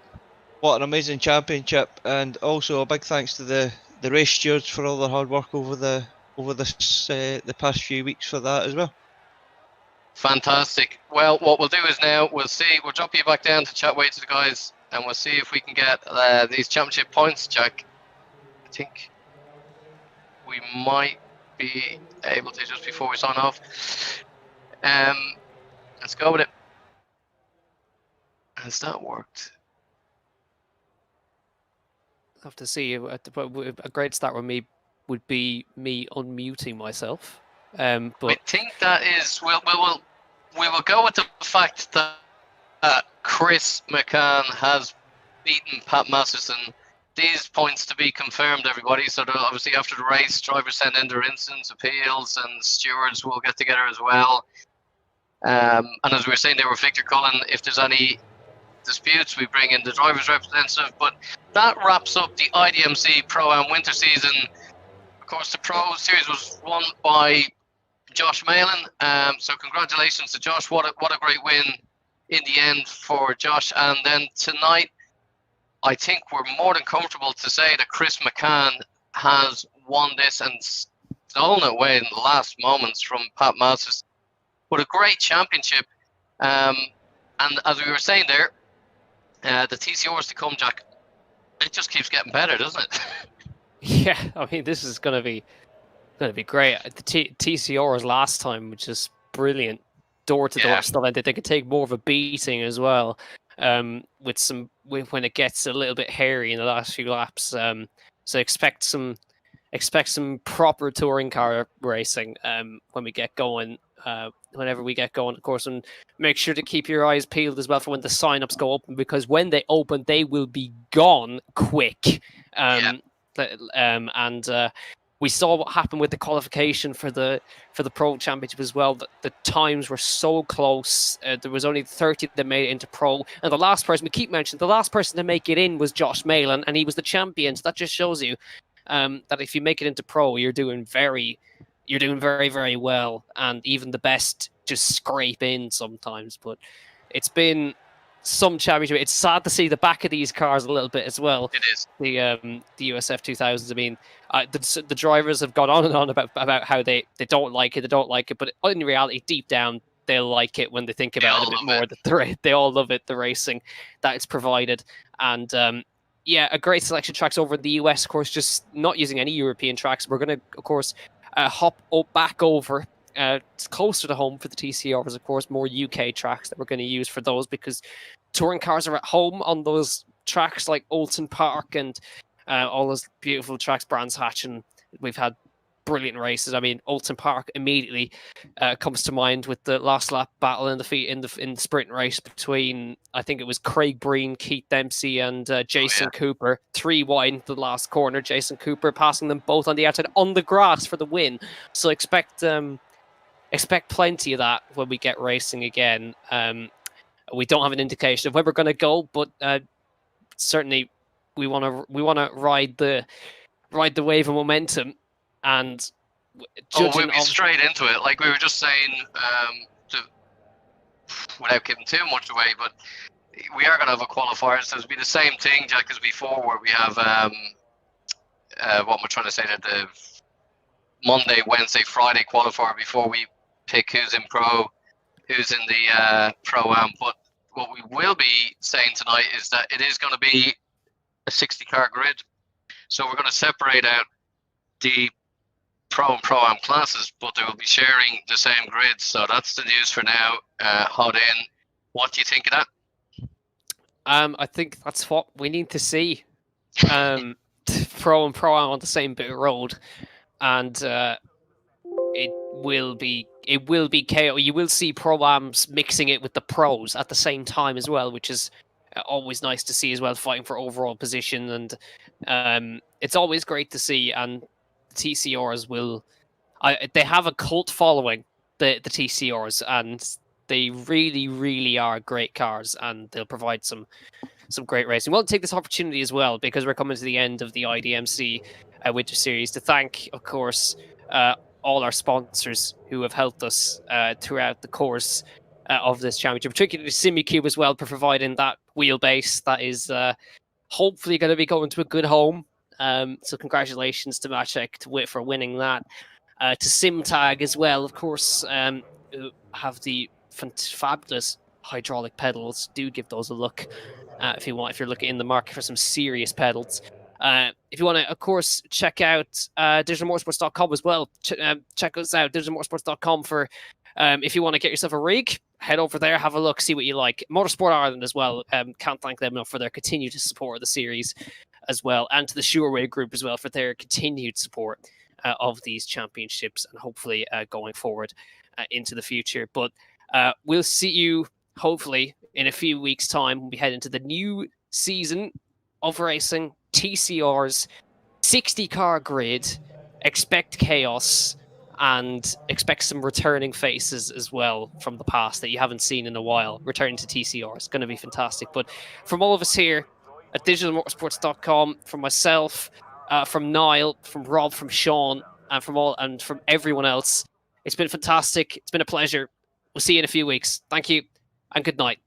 What an amazing championship, and also a big thanks to the race stewards for all their hard work over the past few weeks for that as well. Fantastic. Well, what we'll do is now we'll drop you back down to chat away to the guys, and we'll see if we can get these championship points, Jack. I think we might be able to just before we sign off. Let's go with it. Has that worked? I have to see. A great start with me would be me unmuting myself. But I think that is we will go with the fact that Chris McCann has beaten Pat Masterson. These points to be confirmed, everybody. So obviously after the race, drivers send in their instance appeals, and stewards will get together as well. And as we were saying, there were Victor Cullen. If there's any disputes, we bring in the drivers' representative. But that wraps up the iDMC ProAm winter season. Of course, the Pro Series was won by Josh Malin. So congratulations to Josh. What a great win in the end for Josh. And then tonight, I think we're more than comfortable to say that Chris McCann has won this and stolen it away in the last moments from Pat Masters. But a great championship. And as we were saying there, the TCRs to come, Jack, it just keeps getting better, doesn't it? Yeah, I mean, this is going to be great. The TCRs last time, which is brilliant, door-to-door stuff, and they could take more of a beating as well. When it gets a little bit hairy in the last few laps. So expect some proper touring car racing when we get going. Whenever we get going, of course, and make sure to keep your eyes peeled as well for when the sign-ups go open, because when they open, they will be gone quick. We saw what happened with the qualification for the Pro Championship as well. The times were so close. There was only 30 that made it into Pro, and the last person, we keep mentioning, the last person to make it in was Josh Malin, and he was the champion. So that just shows you that if you make it into Pro, you're doing very, you're doing very, very well. And even the best just scrape in sometimes. But it's been some championship. It's sad to see the back of these cars a little bit as well. It is. The USF2000s. I mean, the drivers have gone on and on about how they don't like it, but in reality, deep down, they'll like it when they think about it a bit more. They all love it, the racing that it's provided, and yeah, a great selection of tracks over in the US. Of course, just not using any European tracks. We're going to, of course, hop back over. It's closer to home for the TCRs, of course, more UK tracks that we're going to use for those, because touring cars are at home on those tracks like Oulton Park and all those beautiful tracks, Brands Hatch, and we've had brilliant races. I mean, Oulton Park immediately comes to mind with the last lap battle in the sprint race between, I think it was Craig Breen, Keith Dempsey, and Jason Cooper. 3 wide into the last corner. Jason Cooper passing them both on the outside on the grass for the win. So expect plenty of that when we get racing again. We don't have an indication of where we're going to go, but certainly we want to ride the wave of momentum. And we'll be straight into it. Like we were just saying, without giving too much away, but we are going to have a qualifier. So it'll be the same thing, Jack, as before, where we have what am I trying to say? That the Monday, Wednesday, Friday qualifier before we pick who's in pro, who's in the pro-am. But what we will be saying tonight is that it is going to be a 60-car grid. So we're going to separate out the pro and pro-am classes, but they will be sharing the same grid. So that's the news for now. Hot in. What do you think of that? I think that's what we need to see. Pro and pro-am on the same bit of road, and it will be chaos. You will see pro-ams mixing it with the pros at the same time as well, which is always nice to see as well, fighting for overall position. And it's always great to see. And the TCRs they have a cult following, the TCRs, and they really, really are great cars, and they'll provide some great racing. We'll take this opportunity as well, because we're coming to the end of the iDMC Winter Series, to thank, of course, all our sponsors who have helped us throughout the course of this championship, particularly SIMUCUBE as well, for providing that wheelbase that is hopefully going to be going to a good home. So congratulations to Maciek for winning that. To SimTag as well, of course, who have the fabulous hydraulic pedals. Do give those a look if you're looking in the market for some serious pedals. If you want to, of course, check out Digital-Motorsports.com as well. Check us out, Digital-Motorsports.com, for if you want to get yourself a rig, head over there, have a look, see what you like. Motorsport Ireland as well. Can't thank them enough for their continued support of the series as well, and to the Sureway Group as well for their continued support of these championships, and hopefully going forward into the future. But we'll see you hopefully in a few weeks' time when we head into the new season of racing. TCRs, 60-car grid. Expect chaos, and expect some returning faces as well from the past that you haven't seen in a while. Returning to TCR is going to be fantastic. But from all of us here at Digital-Motorsports.com, from myself, from Niall, from Rob, from Sean, and from everyone else, it's been fantastic. It's been a pleasure. We'll see you in a few weeks. Thank you, and good night.